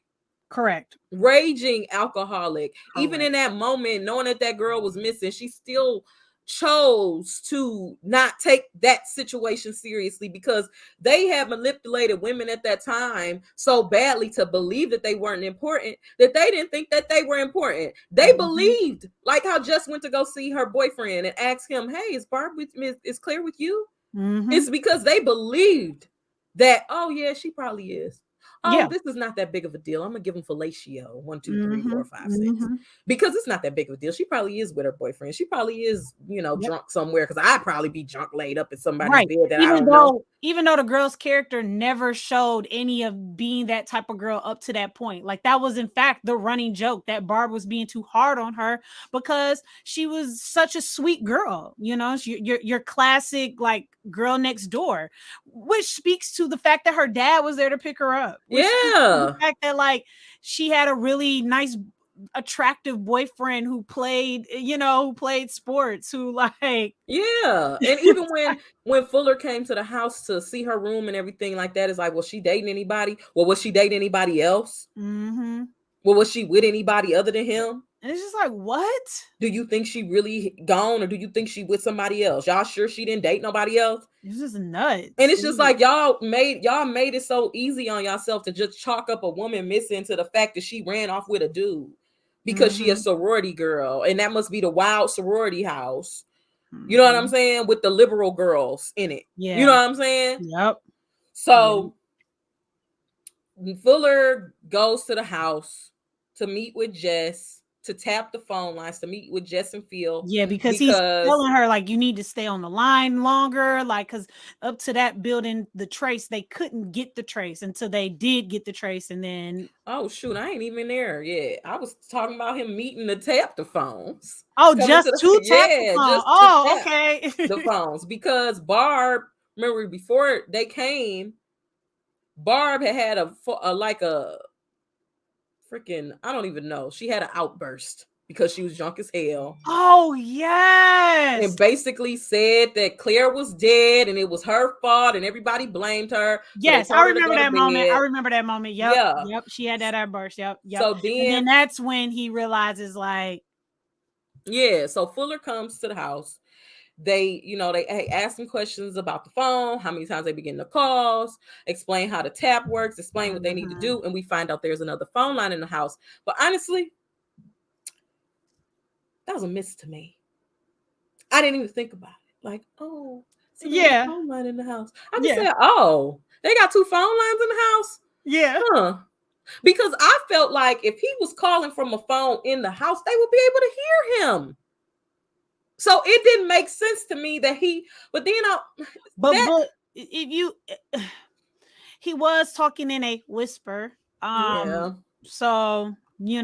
Correct. Raging alcoholic. Correct. Even in that moment, knowing that that girl was missing, she still chose to not take that situation seriously, because they had manipulated women at that time so badly to believe that they weren't important, that they didn't think that they were important. They believed, like how Jess went to go see her boyfriend and asked him, hey, is Barb with me? Is Claire with you? It's because they believed that, oh yeah, she probably is. Oh, this is not that big of a deal. I'm gonna give him fellatio 1, 2, 3, 4, 5, 6, because it's not that big of a deal. She probably is with her boyfriend. She probably is, you know, drunk somewhere, because I'd probably be drunk laid up in somebody's bed that I don't know. Even though the girl's character never showed any of being that type of girl up to that point. Like, that was in fact the running joke, that Barb was being too hard on her because she was such a sweet girl. You know, your classic like girl next door, which speaks to the fact that her dad was there to pick her up. The fact that like she had a really nice, attractive boyfriend who played sports, who like and even when Fuller came to the house to see her room and everything like that, is like, was she dating anybody? Well, was she dating anybody else? Well, was she with anybody other than him? And it's just like, what? Do you think she really gone, or do you think she with somebody else? Y'all sure she didn't date nobody else? It's just nuts. And it's just like, y'all made it so easy on yourself to just chalk up a woman missing to the fact that she ran off with a dude because she a sorority girl, and that must be the wild sorority house. You know what I'm saying? With the liberal girls in it. You know what I'm saying? Yep. So Fuller goes to the house to meet with Jess, to tap the phone lines, to meet with Jess and Phil. Yeah, because he's telling her like, you need to stay on the line longer, like, because up to that building, the trace, they couldn't get the trace until they did get the trace. And then, oh shoot, I ain't even there yet. I was talking about him meeting to tap the phones. Oh, just to tap the phone. Oh, okay. The phones, because Barb, remember before they came, Barb had a freaking, I don't even know. She had an outburst because she was drunk as hell. Oh, yes. And basically said that Claire was dead and it was her fault and everybody blamed her. Yes, I remember that moment. I remember that moment. Yep. Yep. She had that outburst. Yep. So then that's when he realizes, like. Yeah. So Fuller comes to the house They, they ask them questions about the phone, how many times they begin the calls, explain how the tap works, explain what they need to do, and we find out there's another phone line in the house. But honestly, that was a miss to me. I didn't even think about it. Like, oh, it's another phone line in the house. I just said, oh, they got 2 phone lines in the house? Yeah. Huh. Because I felt like if he was calling from a phone in the house, they would be able to hear him. So it didn't make sense to me that but if you, he was talking in a whisper. Yeah. So, but he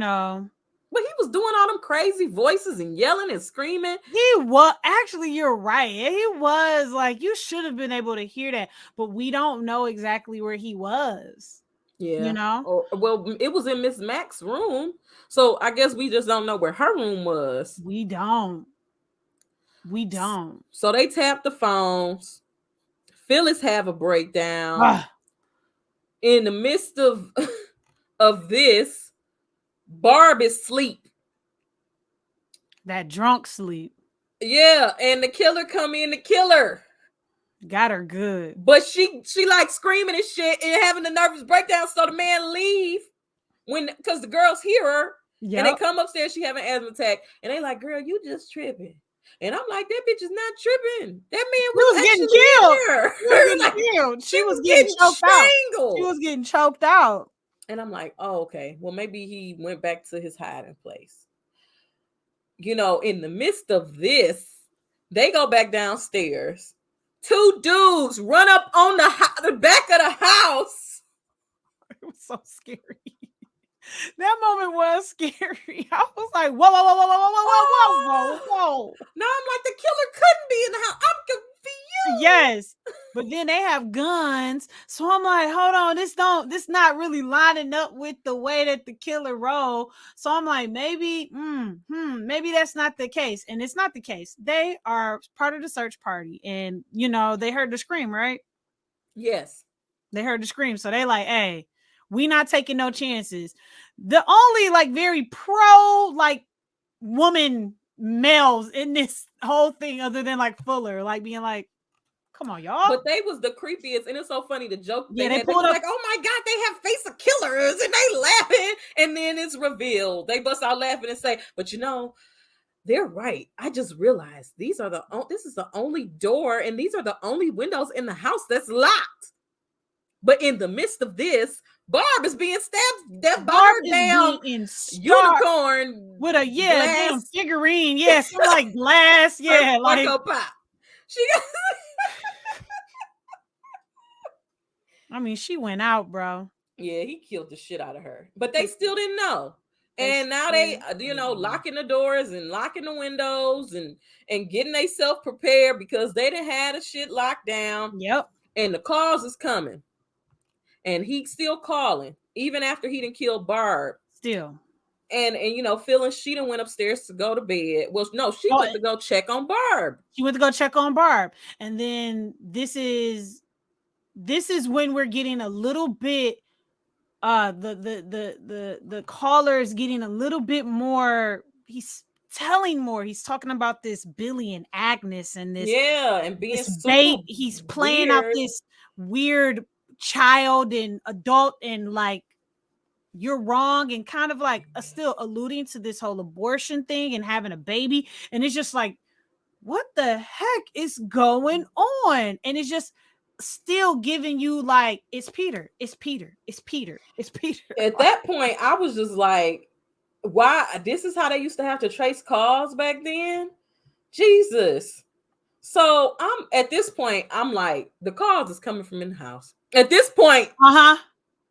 was doing all them crazy voices and yelling and screaming. He was, actually, you're right. He was like, you should have been able to hear that, but we don't know exactly where he was. Yeah. Well, it was in Miss Mac's room. So I guess we just don't know where her room was. We don't. So they tapped the phones. Phyllis have a breakdown. In the midst of this, Barb is asleep. That drunk sleep. Yeah, and the killer come in to kill her. Got her good. But she like screaming and shit and having a nervous breakdown, so the man leave because the girls hear her. Yep. And they come upstairs, she having an asthma attack, and they like, girl, you just tripping. And I'm like, that bitch is not tripping. That man was getting killed. She was getting choked out. She was getting choked out. And I'm like, oh, okay. Well, maybe he went back to his hiding place. In the midst of this, they go back downstairs. 2 dudes run up on the back of the house. It was so scary. That moment was scary. I was like, whoa. No, I'm like, the killer couldn't be in the house. I'm confused. Yes. But then they have guns. So I'm like, hold on, this not really lining up with the way that the killer rolled. So I'm like, maybe that's not the case. And it's not the case. They are part of the search party. And, they heard the scream, right? Yes. They heard the scream. So they like, hey, we not taking no chances. The only very pro woman males in this whole thing, other than Fuller, being like, come on, y'all. But they was the creepiest, and it's so funny the joke. Yeah, they pulled like, oh my god, they have face of killers, and they laughing, and then it's revealed. They bust out laughing and say, but they're right. I just realized this is the only door, and these are the only windows in the house that's locked. But in the midst of this, Barb is being stabbed. That Barb damn unicorn with a damn figurine. Yes, like glass. Yeah, like pop. She got. I mean, she went out, bro. Yeah, he killed the shit out of her, but they still didn't know. And now they, locking the doors and locking the windows and getting themselves prepared because they didn't have the shit locked down. Yep. And the calls is coming. And he's still calling, even after he done killed Barb. Still. And Phyllis, she done went upstairs to go to bed. Well, no, she went to go check on Barb. She went to go check on Barb. And then this is when we're getting a little bit the caller is getting a little bit more, he's telling more. He's talking about this Billy and Agnes and this and being this bait. He's playing out this weird child and adult and you're wrong, and kind of still alluding to this whole abortion thing and having a baby. And it's just like, what the heck is going on? And it's just still giving you it's Peter. At that point, I was just like, why? This is how they used to have to trace calls back then? Jesus. So at this point, I'm like, the calls is coming from in the house. At this point,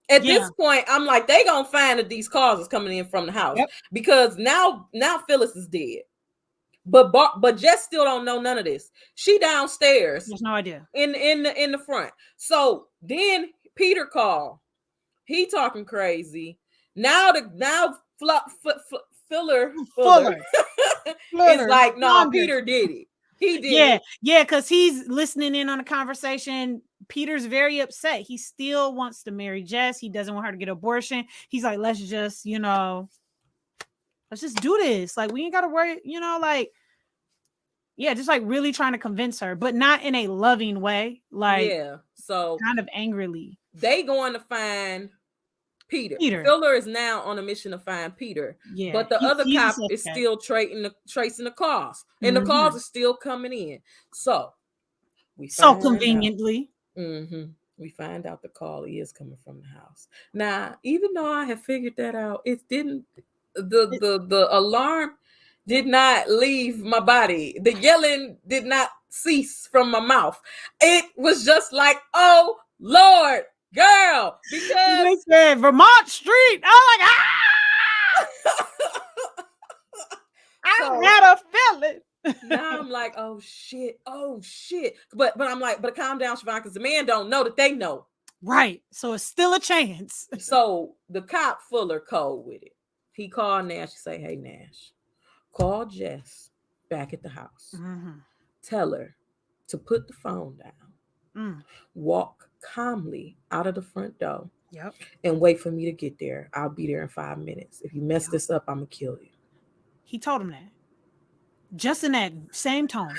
this point, I'm like, they gonna find that these calls is coming in from the house. Yep. Because now Phyllis is dead. But Jess still don't know none of this. She downstairs. There's no idea. In the front. So then Peter called. He talking crazy. Now Fuller is like, no, Peter did it. He did. Yeah, because he's listening in on a conversation. Peter's very upset. He still wants to marry Jess. He doesn't want her to get an abortion. He's like, let's just, let's just do this. We ain't got to worry, Yeah, just like really trying to convince her, but not in a loving way. Like, Yeah. So kind of angrily. they going to find Peter. Peter. Filler is now on a mission to find Peter. Yeah. But the other He's a cop is suspect. still tracing the cars. And the cars are still coming in. So we So find conveniently. out, we find out the call is coming from the house. Now, even though I have figured that out, it didn't the alarm did not leave my body. The yelling did not cease from my mouth. It was just like, oh Lord, girl, because They said Vermont Street. I'm like, I had a feeling. now I'm like, oh shit. But I'm like, but calm down, Siobhan, because the man don't know that they know. Right. So it's still a chance. So the cop Fuller cold with it. He called Nash and say, hey Nash, call Jess back at the house. Tell her to put the phone down. Walk calmly out of the front door. Yep. And wait for me to get there. I'll be there in 5 minutes. If you mess this up, I'm gonna kill you. He told him that. Just in that same tone.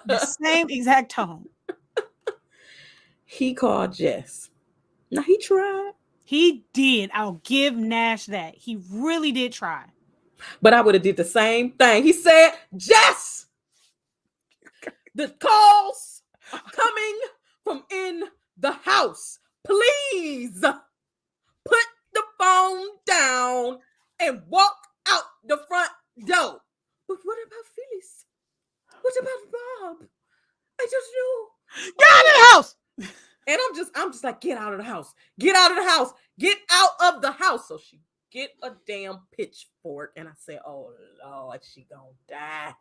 The same exact tone. He called Jess. Now he tried. He did. I'll give Nash that. He really did try. But I would have did the same thing. He said, Jess, the calls are coming from in the house. Please put the phone down and walk out the front door. But what about Phyllis? What about Bob? I just knew. Get out of the house. And I'm just like, get out of the house. Get out of the house. Get out of the house. So she get a damn pitchfork. And I said, oh Lord, she gonna die.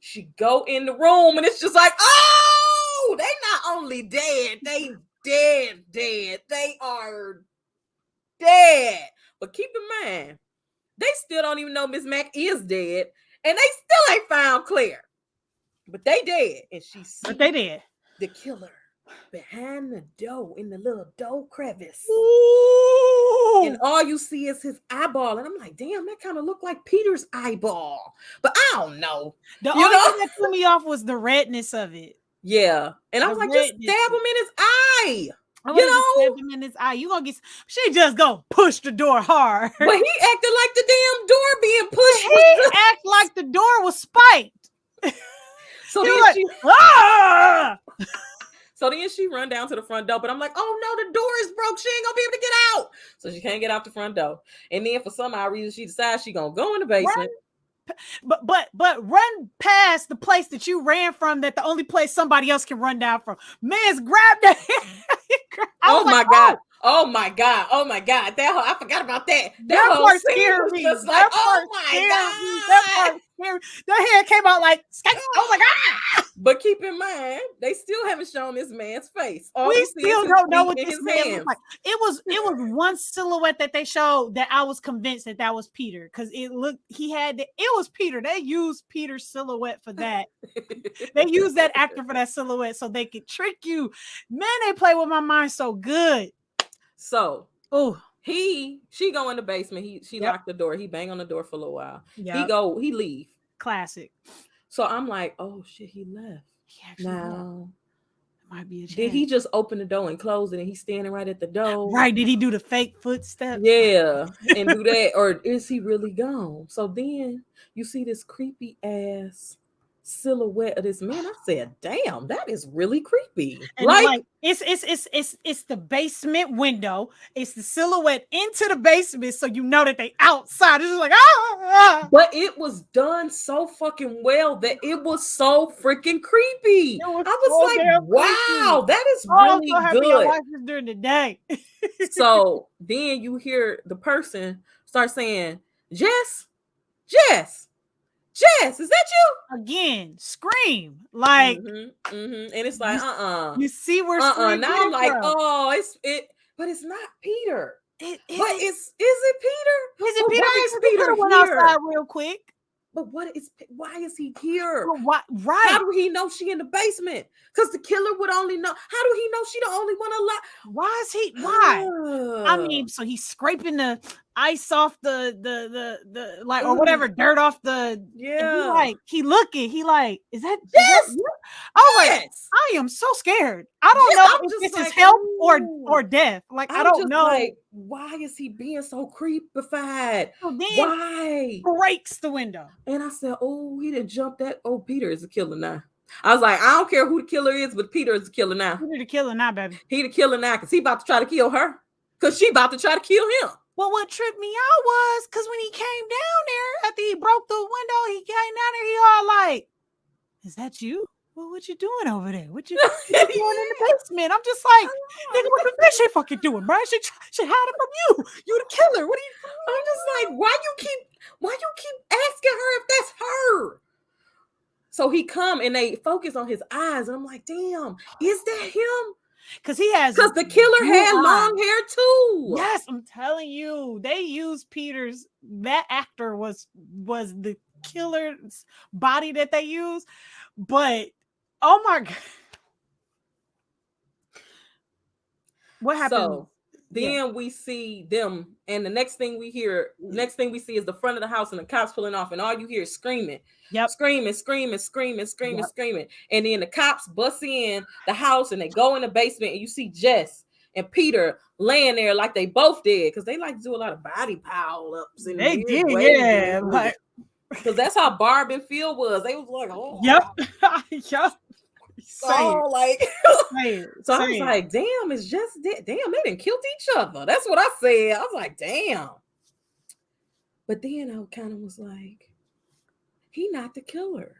She go in the room and it's just like, oh, they not only dead, they dead. They are dead. But keep in mind, they still don't even know Miss Mac is dead. And they still ain't found Claire. But they dead. And But they did. The killer behind the door in the little door crevice. Ooh. And all you see is his eyeball. And I'm like, damn, that kind of looked like Peter's eyeball. But I don't know. The only thing that threw me off was the redness of it. Yeah. And I was like, just stab him in his eye. Stab him in his eye. You gonna get she just gonna push the door hard. But he acted like the damn door being pushed. He act like the door was spiked. So then like, ah! So then she run down to the front door, but I'm like, oh no, the door is broke. She ain't gonna be able to get out. So she can't get out the front door. And then for some odd reason, she decides she gonna go in the basement. But run past the place that you ran from, that the only place somebody else can run down from. Man's grabbed that. Oh my God. Oh my God. I forgot about that. That part scared me. Just like, oh my God. That part scared me. That hair came out like, oh my God. But keep in mind, they still haven't shown this man's face. We still don't know what this man looked like. It was one silhouette that they showed that I was convinced that was Peter, because it was Peter. They used Peter's silhouette for that. They used that actor for that silhouette so they could trick you. Man, they play with my mind so good. So, she go in the basement. She locked the door. He bang on the door for a little while. Yep. He leave. Classic. So I'm like, oh shit, he left. Now, might be a chance. Did he just open the door and close it and he's standing right at the door? Right. Did he do the fake footsteps? Yeah, and do that. Or is he really gone? So then you see this creepy ass silhouette of this man. I said, damn, that is really creepy. And like it's the basement window. It's the silhouette into the basement, so you know that they outside. It's just like But it was done so fucking well that it was so freaking creepy. I was like, wow, that is really good. I watched this during the day. So then you hear the person start saying, Jess, is that you? Again, scream like, and it's like, You see where? Now I'm like, oh, but it's not Peter. Is it Peter? Is it Peter? Why is Peter went outside real quick. But why is he here? What? Right? How do he know she in the basement? Because the killer would only know. How do he know she the only one alive? Why is he? Why? I mean, so he's scraping the ice off the like or whatever dirt off the and he looking, he like, is that you? I was like, I am so scared. I don't know if this is help or death. Like I don't know. Like, why is he being so creepified? So then why breaks the window? And I said, oh, he didn't jump that. Oh, Peter is a killer now. I was like, I don't care who the killer is, but Peter is the killer now. Peter the killer now, baby. He the killer now because he about to try to kill her. Because she about to try to kill him. Well, what tripped me out was because when he came down there after he broke the window, he came down there, he all like, is that you? Well, what you doing over there? What you doing in the basement? I'm just like, nigga, what the bitch she fucking doing, bro? She hiding from you. You the killer. What are you doing? I'm just like, why you keep asking her if that's her? So he come and they focus on his eyes, and I'm like, damn, is that him? Because the killer had long hair too. Yes, I'm telling you, they used Peter's. That actor was the killer's body that they used, but oh my god, what happened? So then we see them, and the next thing we see is the front of the house and the cops pulling off, and all you hear is screaming. Yep. Screaming. And then the cops bust in the house and they go in the basement, and you see Jess and Peter laying there like they both did, because they like to do a lot of body pile ups. And they did, yeah. Because that's how Barb and Phil was. They was like, oh. Yep. Yep. So like, so I was like, damn, it's just damn, they didn't kill each other. That's what I said. I was like, damn. But then I kind of was like, he not the killer.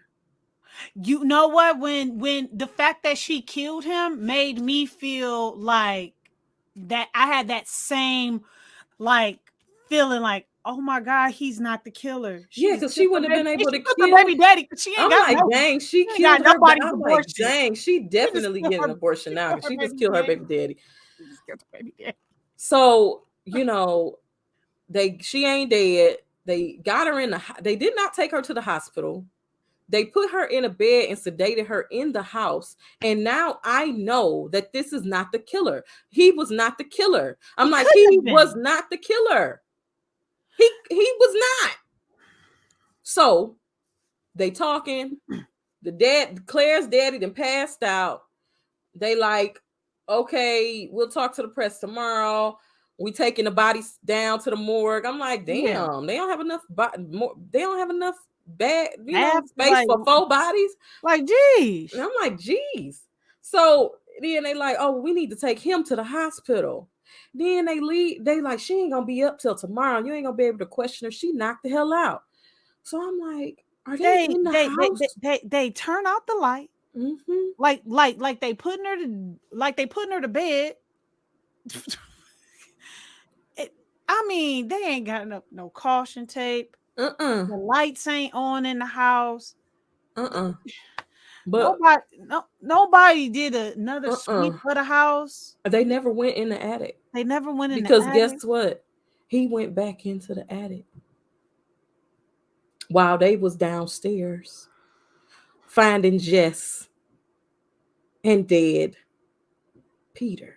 You know what? When the fact that she killed him made me feel like that I had that same like feeling like, oh my god, he's not the killer. Because she wouldn't have been able to kill her baby daddy. She ain't I'm like, dang, she killed her. I'm like, dang, she definitely getting an abortion now. She just killed her baby daddy. So she ain't dead. They got her they did not take her to the hospital. They put her in a bed and sedated her in the house. And now I know that this is not the killer. He was not the killer. I'm like, he was not the killer. He was not. So they talking. Claire's daddy then passed out. They like, okay, we'll talk to the press tomorrow. We taking the bodies down to the morgue. I'm like, damn, they don't have enough. They don't have enough space for 4 bodies. Like, geez. And I'm like, geez. So then they like, oh, we need to take him to the hospital. Then they leave. They like, she ain't gonna be up till tomorrow. You ain't gonna be able to question her. She knocked the hell out. So I'm like, are they in the house? They turn out the light. Mm-hmm. Like they putting her to bed. I mean, they ain't got no caution tape. The lights ain't on in the house. But nobody did another sweep of the house. They never went in the attic. They never went in because guess what? He went back into the attic while they was downstairs finding Jess and dead Peter.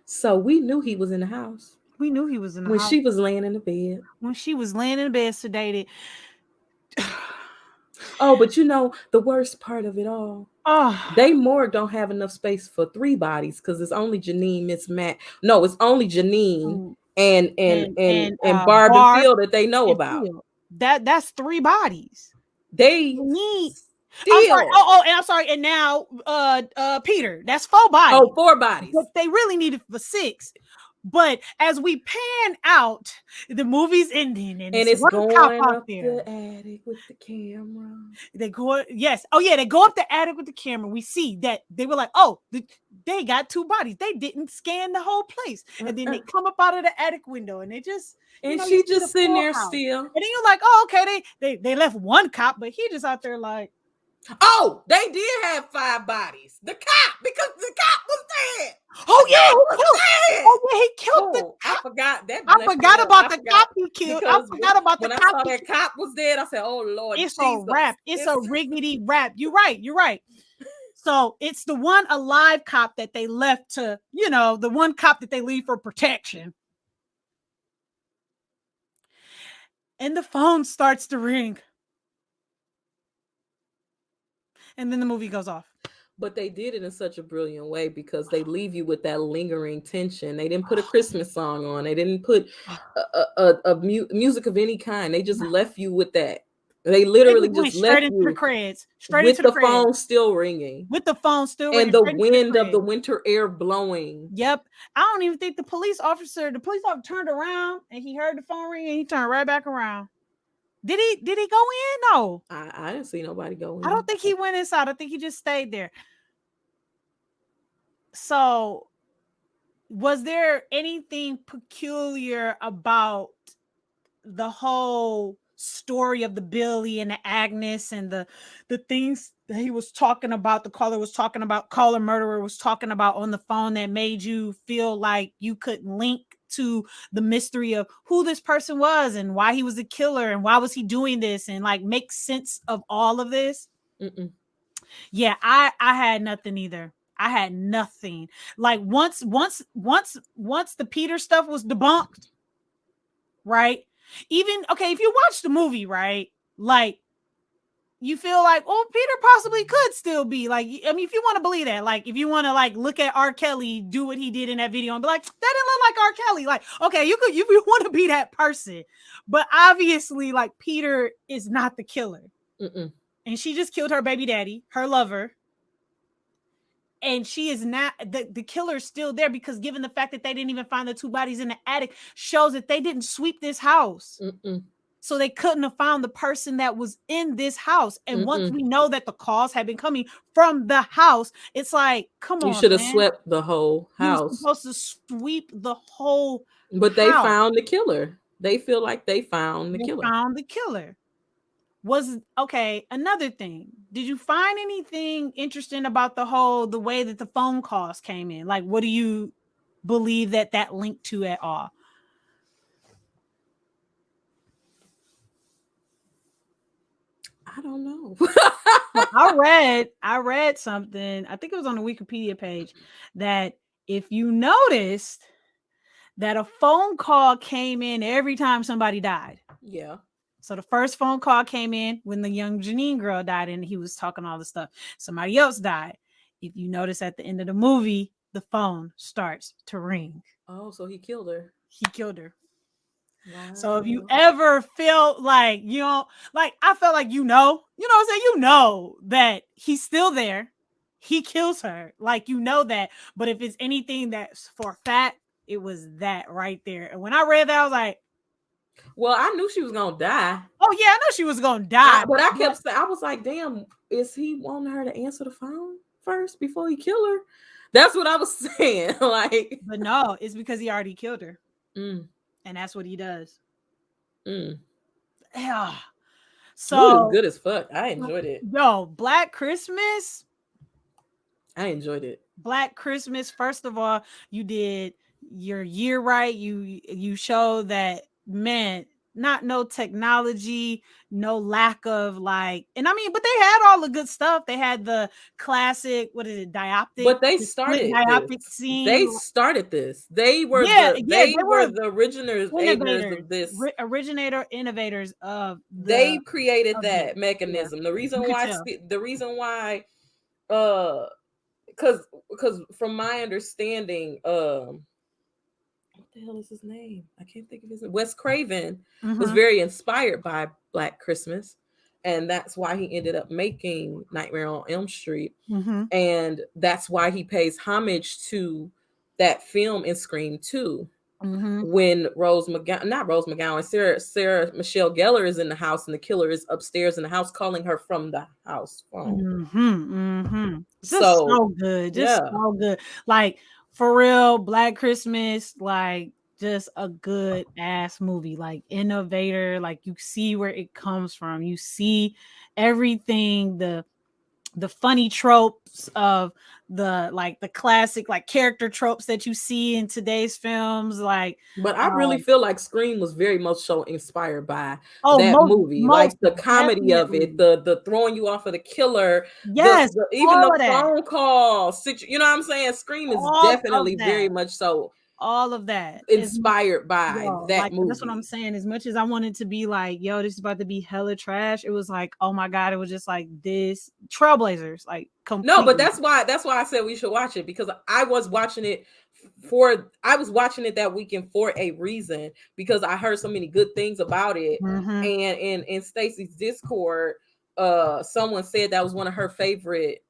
So we knew he was in the house. We knew he was in the house. When she was laying in the bed. When she was laying in the bed, sedated. Oh, but the worst part of it all. They morgue don't have enough space for 3 bodies because it's only Janine, Miss Matt. No, it's only Janine and Barb and Phil that they know about. That's 3 bodies. They need. I'm sorry. And now, Peter, that's 4 bodies. Oh, 4 bodies. But they really needed for 6. But as we pan out, the movie's ending, and it's going up the attic with the camera. They go, yes. Oh yeah, they go up the attic with the camera. We see that they were like, oh, they got 2 bodies. They didn't scan the whole place, and then they come up out of the attic window, and they just she just sitting there still. And then you're like, oh, okay, they left 1 cop, but he just out there like. Oh, they did have 5 bodies. The cop, because the cop was dead. Oh yeah, he killed the cop. I forgot that. I forgot about the cop he killed. I forgot about the cop. When I saw that cop was dead, I said, "Oh Lord, it's Jesus. A wrap. It's a riggedy wrap." You're right. So it's the one alive cop that they left to, the one cop that they leave for protection. And the phone starts to ring. And then the movie goes off. But they did it in such a brilliant way because they leave you with that lingering tension. They didn't put a Christmas song on. They didn't put music of any kind. They just left you with that. They literally just left you the creds, with the phone still ringing. With the phone still ringing. And the wind of the winter air blowing. Yep. I don't even think the police officer turned around and he heard the phone ring and he turned right back around. Did he go in? No. I didn't see nobody go in. I don't think he went inside. I think he just stayed there. So, was there anything peculiar about the whole story of the Billy and the Agnes and the things that he was talking about, the caller murderer was talking about on the phone that made you feel like you could link to the mystery of who this person was and why he was a killer and why was he doing this and like make sense of all of this? Mm-mm. Yeah, I had nothing either. I had nothing. Like once the Peter stuff was debunked, right? Even okay, if you watch the movie, right? Like you feel like, oh, Peter possibly could still be like, I mean, if you want to believe that, like if you want to like look at R. Kelly do what he did in that video and be like, that didn't look like R. Kelly. Like, okay, you want to be that person, but obviously, like Peter is not the killer. Mm-mm. And she just killed her baby daddy, her lover. And she is not, the killer's still there because given the fact that they didn't even find the two bodies in the attic shows that they didn't sweep this house. Mm-mm. So they couldn't have found the person that was in this house. And once we know that the calls had been coming from the house, it's like, come on, you should have swept the whole house. You were supposed to sweep the whole But they found the killer. They feel like they found the killer. Okay, another thing. Did you find anything interesting about the way that the phone calls came in? Like, what do you believe that linked to at all? I don't know. I read something, I think it was on the Wikipedia page, that if you noticed that a phone call came in every time somebody died. Yeah. So the first phone call came in when the young Janine girl died and he was talking all the stuff. Somebody else died. If you notice at the end of the movie, the phone starts to ring. Oh, so he killed her. He killed her. Wow. So if you ever feel like, like I felt like, what I'm saying? You know that he's still there. He kills her. Like, that. But if it's anything that's for a fact, it was that right there. And when I read that, I was like, well, I knew she was gonna die. Oh yeah, I know she was gonna die. But I kept saying, I was like, damn, is he wanting her to answer the phone first before he killed her? That's what I was saying. Like, but no, it's because he already killed her. And that's what he does. Yeah. So it was good as fuck. I enjoyed it. Yo, Black Christmas. I enjoyed it. Black Christmas. First of all, you did your year right. You showed that, man, not no technology, no lack of like, and I mean, but they had all the good stuff. They had the classic, what is it, dioptic? But they started dioptic scene. They started this. They were they were the innovators of this. Innovators of they created that mechanism. Yeah. The reason why because from my understanding, what the hell is his name? I can't think of his name. Wes Craven was very inspired by Black Christmas, and that's why he ended up making Nightmare on Elm Street, and that's why he pays homage to that film in Scream 2. When Sarah Michelle Gellar is in the house and the killer is upstairs in the house calling her from the house phone. So good. So good. Like, for real, Black Christmas, like just a good ass movie, like innovator, like you see where it comes from. You see everything, the the funny tropes of the classic like character tropes that you see in today's films, like But I really um feel like Scream was very much so inspired by oh, that movie, like most the comedy of it, definitely. the throwing you off of the killer, Yes, even all the of that. phone call, you know what I'm saying? Scream is All of definitely that. very much so All of that is inspired by yo, that like that's what I'm movie. saying. As much as I wanted to be like, yo, this is about to be hella trash, it was like, oh my god, it was just like this Trailblazers, like No, but completely. that's why I said we should watch it, because I was watching it that weekend for a reason, because I heard so many good things about it. Mm-hmm. And in Stacy's Discord, someone said that was one of her favorite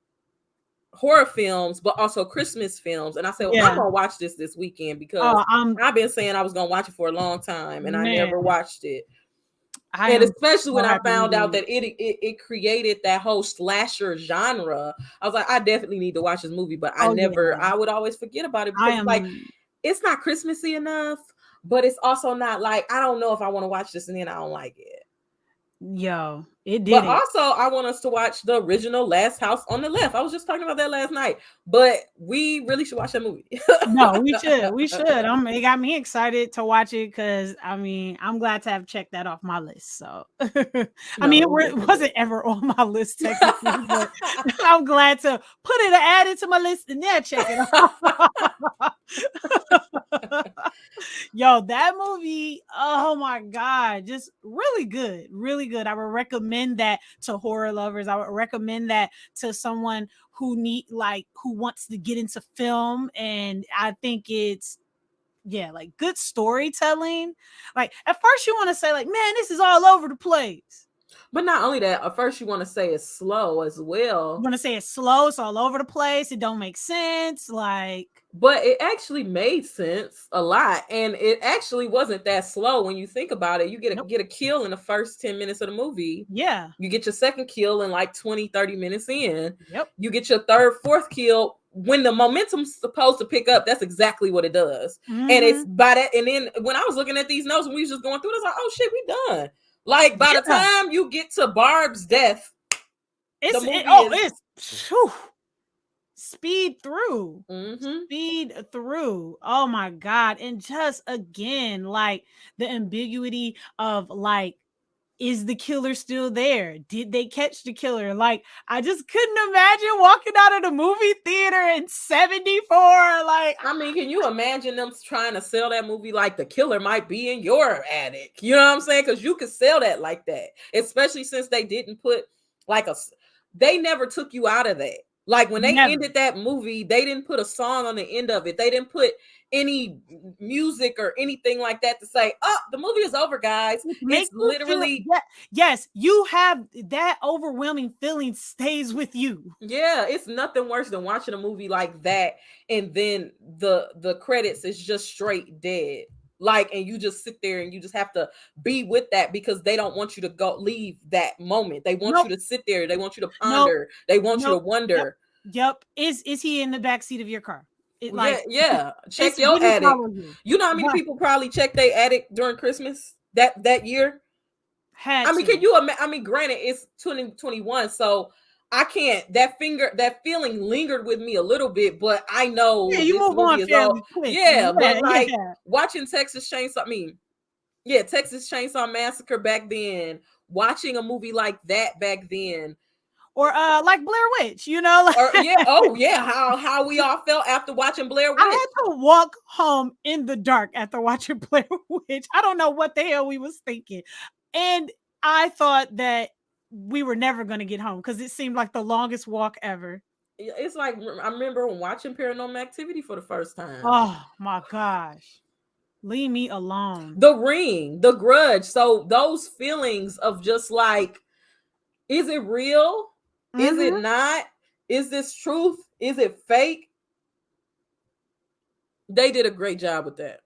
horror films, but also Christmas films. And I said, well, I'm Yeah. gonna watch this weekend, because Oh, I'm I've been saying I was gonna watch it for a long time and I man, never watched it. I And am especially so when I happy we found out did. that it created that whole slasher genre, I was like, I definitely need to watch this movie. But Oh yeah, I would always forget about it, I because it's like, am. it's not Christmassy enough, but it's also not like, I don't know if I want to watch this and then I don't like it. Yo, it did But it. also, I want us to watch the original Last House on the Left. I was just talking about that last night, but we really should watch that movie. No, we should. We should. It got me excited to watch it because I mean, I'm glad to have checked that off my list. So, I mean, No, we it definitely wasn't ever on my list technically, but I'm glad to put it, add it to my list, and then check it off. Yo, that movie, oh my god, just really good, really good. I would recommend that to horror lovers. I would recommend that to someone who wants to get into film, and I think it's yeah, like good storytelling. Like at first you want to say like, man, this is all over the place. But not only that, at first you want to say it's slow as You well. want to say it's slow, it's all over the place, it don't make sense. Like, But it actually made sense a lot, and it actually wasn't that slow when you think about it. You nope. get a kill in the first 10 minutes of the movie. Yeah. You get your second kill in like 20-30 minutes in. Yep. You get your third, fourth kill when the momentum's supposed to pick up. That's exactly what it does. And it's Mm-hmm. by that. And then when I was looking at these notes, when we was just going through this, like, oh shit, we done. Like by the Yeah. time you get to Barb's death, the It's movie is whew, speed through. mm-hmm. Speed through. Oh my god. And just again, like the ambiguity of like, is the killer still there? Did they catch the killer? Like, I just couldn't imagine walking out of the movie theater in 74. Like, I mean, can you imagine them trying to sell that movie like the killer might be in your attic? You know what I'm saying? Because you could sell that like that, especially since they didn't put like they never took you out of that. Like when they never. ended that movie, they didn't put a song on the end of it. They didn't put any music or anything like that to say, oh, the movie is over, guys. Make It's you feel, literally, yes, you have that overwhelming feeling stays with you. yeah, it's nothing worse than watching a movie like that and then the credits is just straight dead. Like, and you just sit there and you just have to be with that, because they don't want you to go leave that moment. They want Nope. you to sit there. They want you to Nope. ponder. They want you to Nope. wonder. Yep. Is he in the back seat of your car? It Yeah, like yeah. Check did your he attic. follow you? You know how many Right. people probably check their attic during Christmas that year? Had I mean, to. can you I mean, granted, it's 2021, so I can't, that feeling lingered with me a little bit, but I Yeah, know you this move on movie is all, fairly quick. yeah, Yeah, but like yeah. watching Texas Chainsaw, I mean, yeah, Texas Chainsaw Massacre back then, watching a movie like that back then, Or like Blair Witch, you know, like or yeah, oh yeah, how we all felt after watching Blair I Witch. had to walk home in the dark after watching Blair Witch. I don't know what the hell we was thinking. And I thought that we were never going to get home because it seemed like the longest walk ever. It's like, I remember when watching Paranormal Activity for the first time. Oh my gosh. Leave me alone. The Ring, The Grudge. So those feelings of just like, is it real? Is it Mm-hmm. not? Is this truth? Is it fake? They did a great job with that.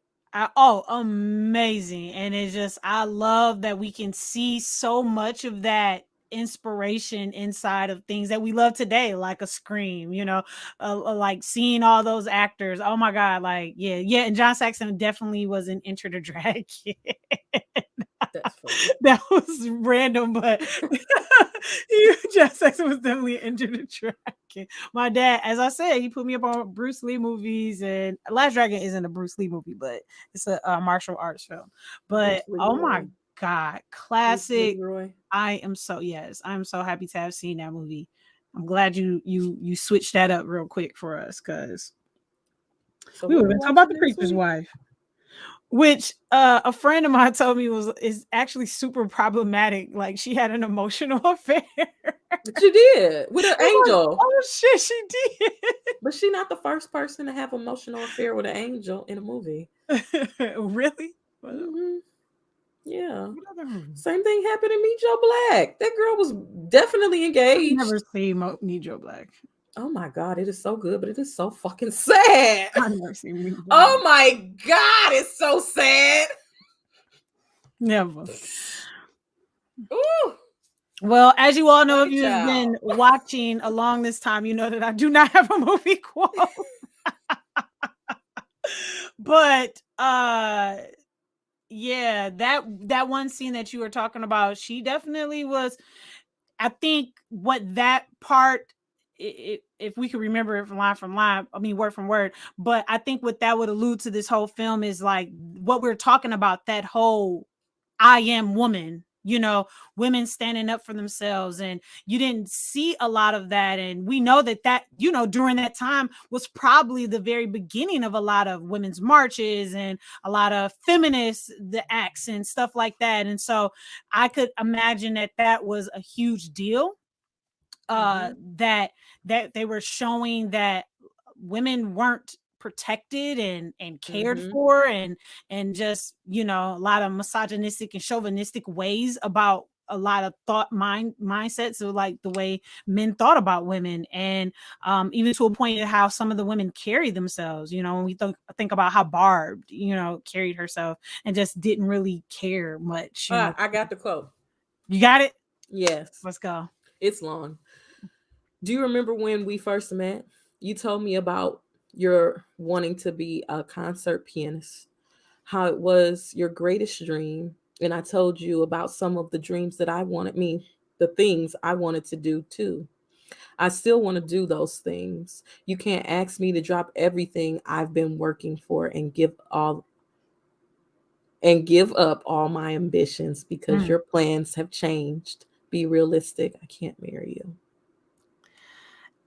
Amazing. And it's just, I love that we can see so much of that inspiration inside of things that we love today, like a Scream, you know, like seeing all those actors. Oh my God. Like, yeah. And John Saxon definitely was an Enter the Dragon. That's That was random, but Jackson was definitely into the dragon. My dad, as I said, he put me up on Bruce Lee movies, and Last Dragon isn't a Bruce Lee movie, but it's a martial arts film. But oh my god, classic! I'm so happy to have seen that movie. I'm glad you switched that up real quick for us, because we were talking about The Preacher's Wife, which a friend of mine told me is actually super problematic. Like, she had an emotional affair. She did with an angel. Like, oh shit, she did. But she's not the first person to have emotional affair with an angel in a movie. Really? Mm-hmm. Yeah. Same thing happened to Meet Joe Black. That girl was definitely engaged. I've never seen Meet Joe Black. Oh my god, it is so good, but it is so fucking sad. I've never seen Meet Joe Oh my god, it's so sad. Never. Ooh. Well, as you all know, if you've been watching along this time, you know that I do not have a movie quote. But yeah, that one scene that you were talking about, she definitely was. I think what that part, if we could remember it from line, I mean word from word, but I think what that would allude to this whole film is like what we're talking about, that whole I am woman, women standing up for themselves. And you didn't see a lot of that. And we know that during that time was probably the very beginning of a lot of women's marches and a lot of feminist acts and stuff like that. And so I could imagine that was a huge deal, that they were showing that women weren't protected and cared for, and just a lot of misogynistic and chauvinistic ways about a lot of mindsets of like the way men thought about women, and even to a point of how some of the women carry themselves, when we think about how Barb carried herself and just didn't really care much. I got the quote. You got it? Yes. Let's go. It's long. Do you remember when we first met? You told me about your wanting to be a concert pianist, how it was your greatest dream. And I told you about some of the dreams that the things I wanted to do too. I still want to do those things. You can't ask me to drop everything I've been working for and give up all my ambitions because your plans have changed. Be realistic. I can't marry you.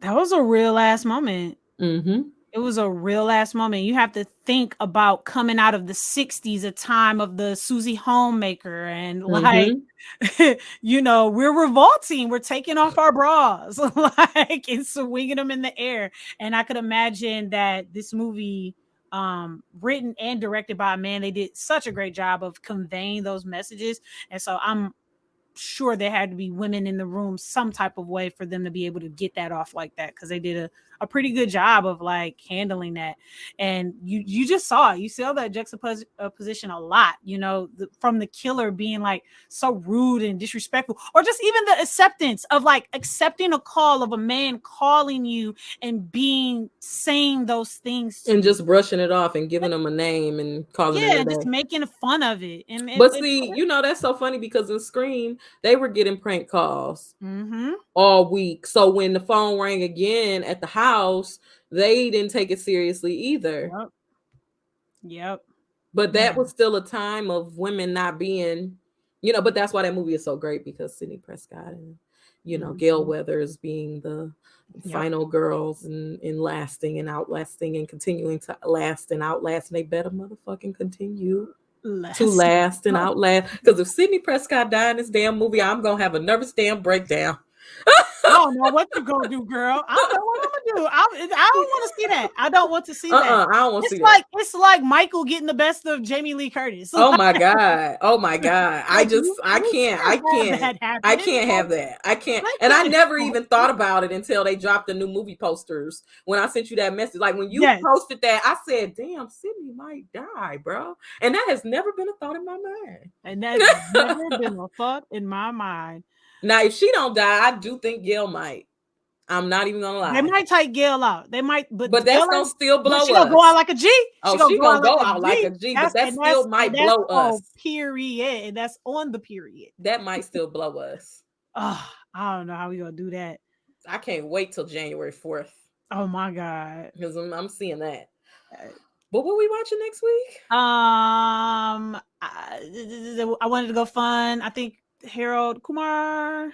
That was a real ass moment. Mm-hmm. It was a real ass moment. You have to think about coming out of the 60s, a time of the Susie Homemaker, and like, we're revolting. We're taking off our bras, like, and swinging them in the air. And I could imagine that this movie, written and directed by a man, they did such a great job of conveying those messages. And so I'm sure there had to be women in the room some type of way for them to be able to get that off like that, because they did a pretty good job of like handling that. And you just saw that juxtaposition a lot, from the killer being like so rude and disrespectful, or just even the acceptance of like accepting a call of a man calling you and saying those things and just brushing it off and giving them a name and calling it a day. Just making fun of it. But see, that's so funny, because in Scream they were getting prank calls all week. So when the phone rang again at the house, they didn't take it seriously either. Yep. But that was still a time of women not being, but that's why that movie is so great, because Sidney Prescott and, Gail Weathers being the final girls and lasting and outlasting and continuing to last and outlast. And they better motherfucking continue to last and outlast. Because if Sidney Prescott died in this damn movie, I'm going to have a nervous damn breakdown. I don't know what you're gonna do, girl. I don't know what I'm gonna do. I don't want to see that. I don't want to see that. I don't want to see that. It's like Michael getting the best of Jamie Lee Curtis. Oh my god. I can't have that. I can't. And I never even thought about it until they dropped the new movie posters. When I sent you that message, like when you posted that, I said, "Damn, Sydney might die, bro." And that has never been a thought in my mind. And that's never been a thought in my mind. Now, if she don't die, I do think Gail might. I'm not even gonna lie. They might take Gail out. They might, but but that's Gail gonna still blow she us. gonna go out like a G. Oh, She she gonna gonna go go out like a G, but that still might that's blow us. Period. And that's on the period. That might still blow us. Oh, I don't know how we gonna do that. I can't wait till January 4th. Oh my God. Because I'm seeing that. But what we watching next week? I wanted to go fun. I think Harold Kumar.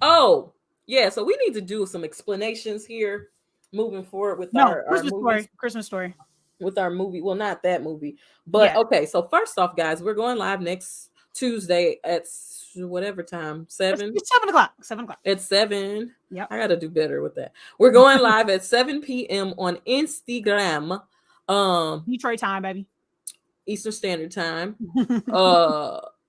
Oh, yeah. So we need to do some explanations here moving forward with our Christmas movies. Story. Christmas Story. With our movie. Well, not that movie. But okay. So first off, guys, we're going live next Tuesday at whatever time. 7? It's 7 o'clock. 7 o'clock. It's 7. Yep. I gotta do better with that. We're going live at 7 p.m. on Instagram. Detroit time, baby. Eastern Standard Time.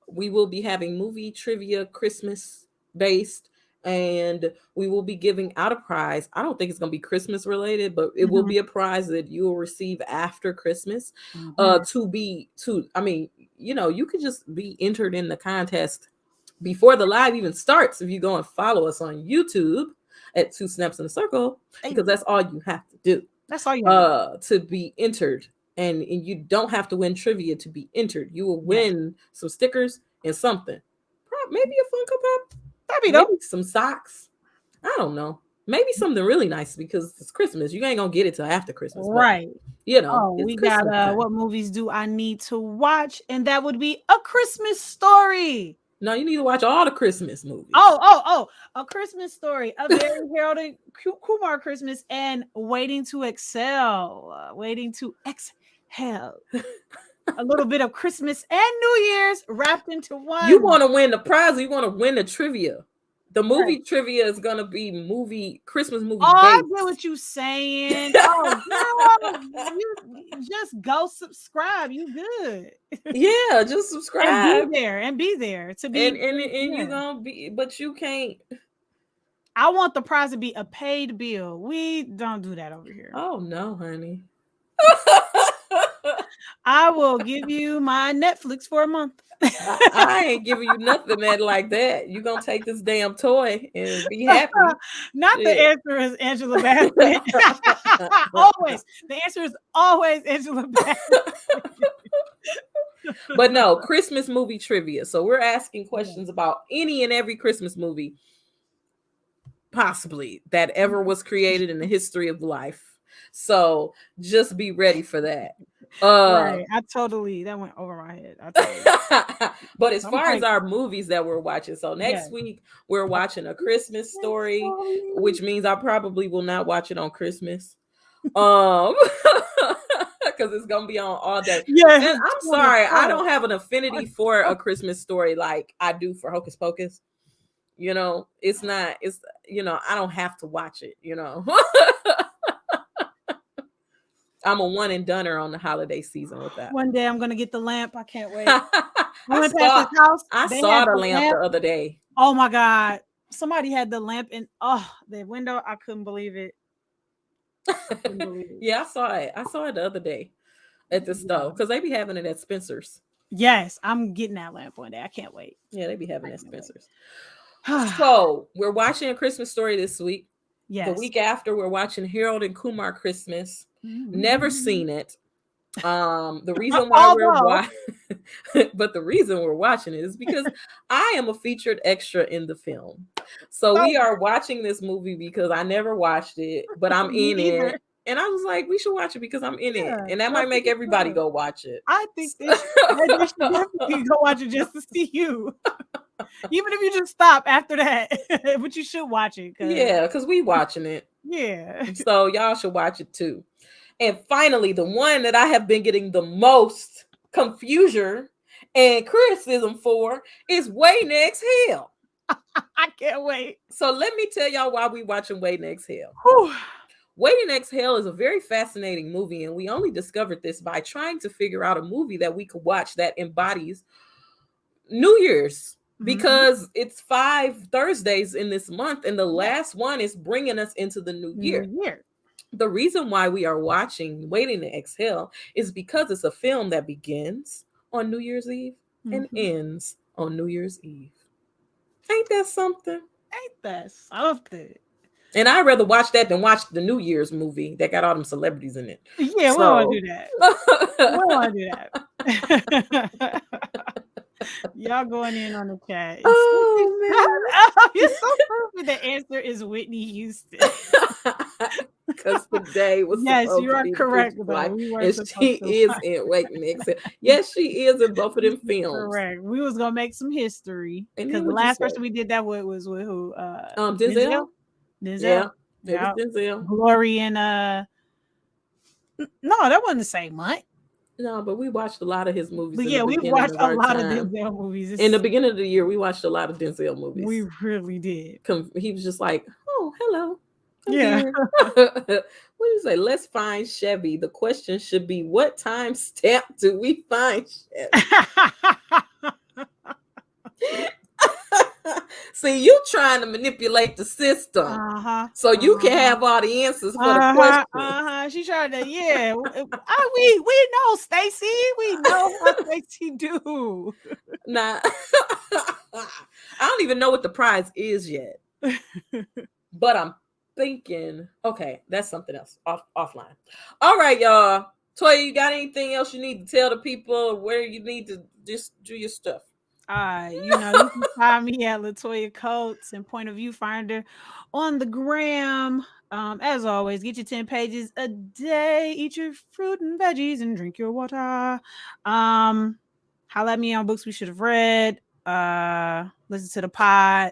We will be having movie trivia, Christmas based, and we will be giving out a prize. I don't think it's gonna be Christmas related, but it will be a prize that you will receive after Christmas. I mean, you know, you could just be entered in the contest before the live even starts if you go and follow us on YouTube at 2 Snaps in a Circle, because that's all you have to do. That's all you have to be entered. And you don't have to win trivia to be entered. You will win some stickers and something. Maybe a Funko Pop. Maybe some socks. I don't know. Maybe something really nice because it's Christmas. You ain't gonna get it till after Christmas, right? But, you know, we got what movies do I need to watch? And that would be A Christmas Story. No, you need to watch all the Christmas movies. Oh, A Christmas Story, A Very Harold Kumar Christmas, and Waiting to Exhale. Waiting to Exhale. A little bit of Christmas and New Year's wrapped into one. You want to win the prize, or you want to win the trivia? The movie trivia is gonna be Christmas movie. Oh, I get what you're saying. Oh, girl, you just go subscribe. You good? Yeah, just subscribe and be there to be. And you're gonna be, but you can't. I want the prize to be a paid bill. We don't do that over here. Oh no, honey. I will give you my Netflix for a month. I ain't giving you nothing like that. You gonna take this damn toy and be happy. Not the answer is Angela Bassett. Always. The answer is always Angela Bassett. But no, Christmas movie trivia. So we're asking questions about any and every Christmas movie possibly that ever was created in the history of life. So just be ready for that. Right. That went over my head. But as far as our movies that we're watching, so next week we're watching A Christmas Story, which means I probably will not watch it on Christmas. Because it's gonna be on all day. Yeah, and I'm sorry, I don't have an affinity for A Christmas Story like I do for Hocus Pocus. You know, it's not. It's I don't have to watch it. I'm a one and doneer on the holiday season with that. One day I'm gonna get the lamp. I can't wait. I saw the lamp the other day. Oh my God. Somebody had the lamp in the window. I couldn't believe it. Yeah, I saw it. I saw it the other day at the store because they be having it at Spencer's. Yes, I'm getting that lamp one day. I can't wait. Yeah, they be having it at Spencer's. So we're watching A Christmas Story this week. Yes. The week after, we're watching Harold and Kumar Christmas. Never seen it. The reason why the reason we're watching it is because I am a featured extra in the film. So we are watching this movie because I never watched it, but I'm in it. And I was like, we should watch it because I'm in it. And that might make everybody go watch it. I think they should definitely go watch it just to see you. Even if you just stop after that. But you should watch it. Because we watching it. Yeah. So y'all should watch it too. And finally, the one that I have been getting the most confusion and criticism for is Waiting to Exhale. I can't wait. So let me tell y'all why we watching Waiting to Exhale. Waiting to Exhale is a very fascinating movie, and we only discovered this by trying to figure out a movie that we could watch that embodies New Year's, because it's 5 Thursdays in this month, and the last one is bringing us into the new year. The reason why we are watching Waiting to Exhale is because it's a film that begins on New Year's Eve and ends on New Year's Eve. Ain't that something? Ain't that something? And I'd rather watch that than watch the New Year's movie that got all them celebrities in it. Yeah, we don't want to do that. We don't want to do that. Y'all going in on the chat. Oh man, You're so stupid. The answer is Whitney Houston. because today was Yes, supposed you to are be the correct, preacher's though. wife, We were and supposed she to is watch. in. Wait, next, yes, she is in both of them films. Correct. We was gonna make some history And because then the what you last say? person we did that with was with who? Denzel. Denzel. Denzel. Yeah, it was Yeah. Denzel. Glory and no, that wasn't the same month. No, but we watched a lot of his movies But in the yeah, we've beginning watched of a our lot of time. Denzel movies. In the beginning of the year, we watched a lot of Denzel movies. We really did. He was just like, "Oh, hello, I'm Yeah. here." What do you say? Let's find Chevy. The question should be, what time stamp do we find Chevy? See, you trying to manipulate the system so you can have all the answers for the question. She tried to, yeah. We know, Stacy. We know how Stacy do. Nah, I don't even know what the prize is yet, but I'm thinking, okay, that's something else offline. All right, y'all. Toya, you got anything else you need to tell the people where you need to just do your stuff? You can find me at Latoya Coates and Point of View Finder on the gram. As always, get your 10 pages a day, eat your fruit and veggies, and drink your water. Holla at me on books we should have read. Listen to the pod.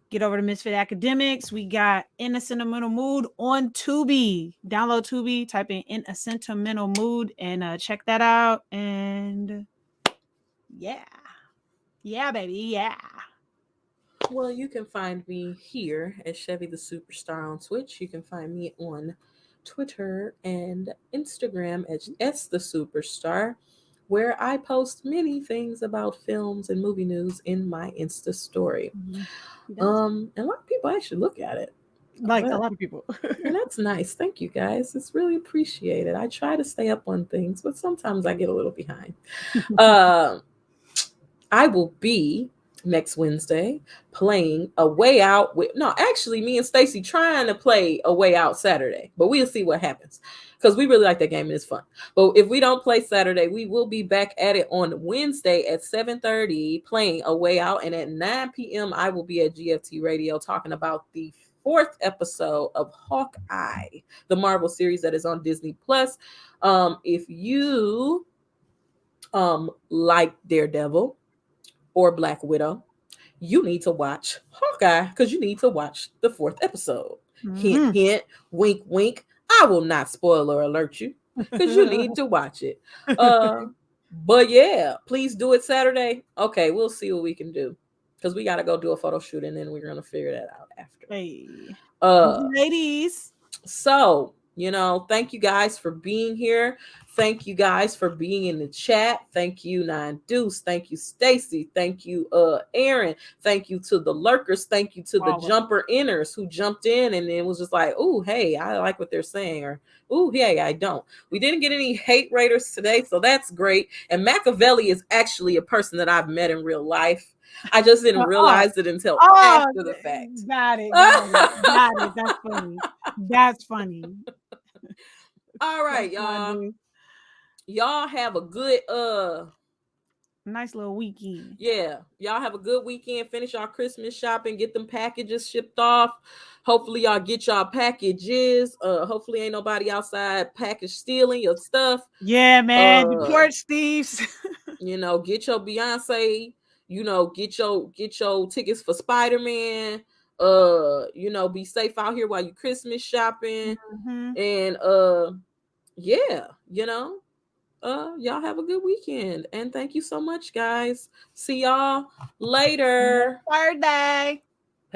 Get over to Misfit Academics. We got In a Sentimental Mood on Tubi. Download Tubi, type in a Sentimental Mood, and check that out. And yeah. Yeah, baby. Yeah. Well, you can find me here as Chevy the Superstar on Twitch. You can find me on Twitter and Instagram as S the Superstar, where I post many things about films and movie news in my Insta story. And a lot of people actually look at it. Like a lot of people. And that's nice. Thank you guys. It's really appreciated. I try to stay up on things, but sometimes I get a little behind. I will be next Wednesday playing A Way Out with actually me and Stacy trying to play A Way Out Saturday, but we'll see what happens because we really like that game and it's fun. But if we don't play Saturday, we will be back at it on Wednesday at 7:30 playing A Way Out, and at 9 p.m. I will be at GFT Radio talking about the 4th episode of Hawkeye, the Marvel series that is on Disney Plus. If you like Daredevil or Black Widow, you need to watch Hawkeye because you need to watch the 4th episode. Hint, hint, wink, wink. I will not spoiler alert you because you need to watch it. But yeah, please do it Saturday. Okay, we'll see what we can do because we got to go do a photo shoot and then we're going to figure that out after. Hey, ladies. So, thank you guys for being here. Thank you guys for being in the chat. Thank you, Nine Deuce. Thank you, Stacy. Thank you, Aaron. Thank you to the lurkers. Thank you to the jumper inners who jumped in and then was just like, "Oh, hey, I like what they're saying," or "Oh, hey, I don't." We didn't get any hate raiders today, so that's great. And Machiavelli is actually a person that I've met in real life. I just didn't realize it until after the fact. Got it. That's funny. That's funny. All right, y'all. Y'all have a good nice little weekend. Yeah, y'all have a good weekend. Finish y'all Christmas shopping, get them packages shipped off. Hopefully y'all get y'all packages. Hopefully ain't nobody outside package stealing your stuff. Yeah, man. Deport thieves. Get your Beyonce, get your tickets for Spider-Man. Be safe out here while you Christmas shopping. And yeah, y'all have a good weekend and thank you so much, guys. See y'all later. Thursday.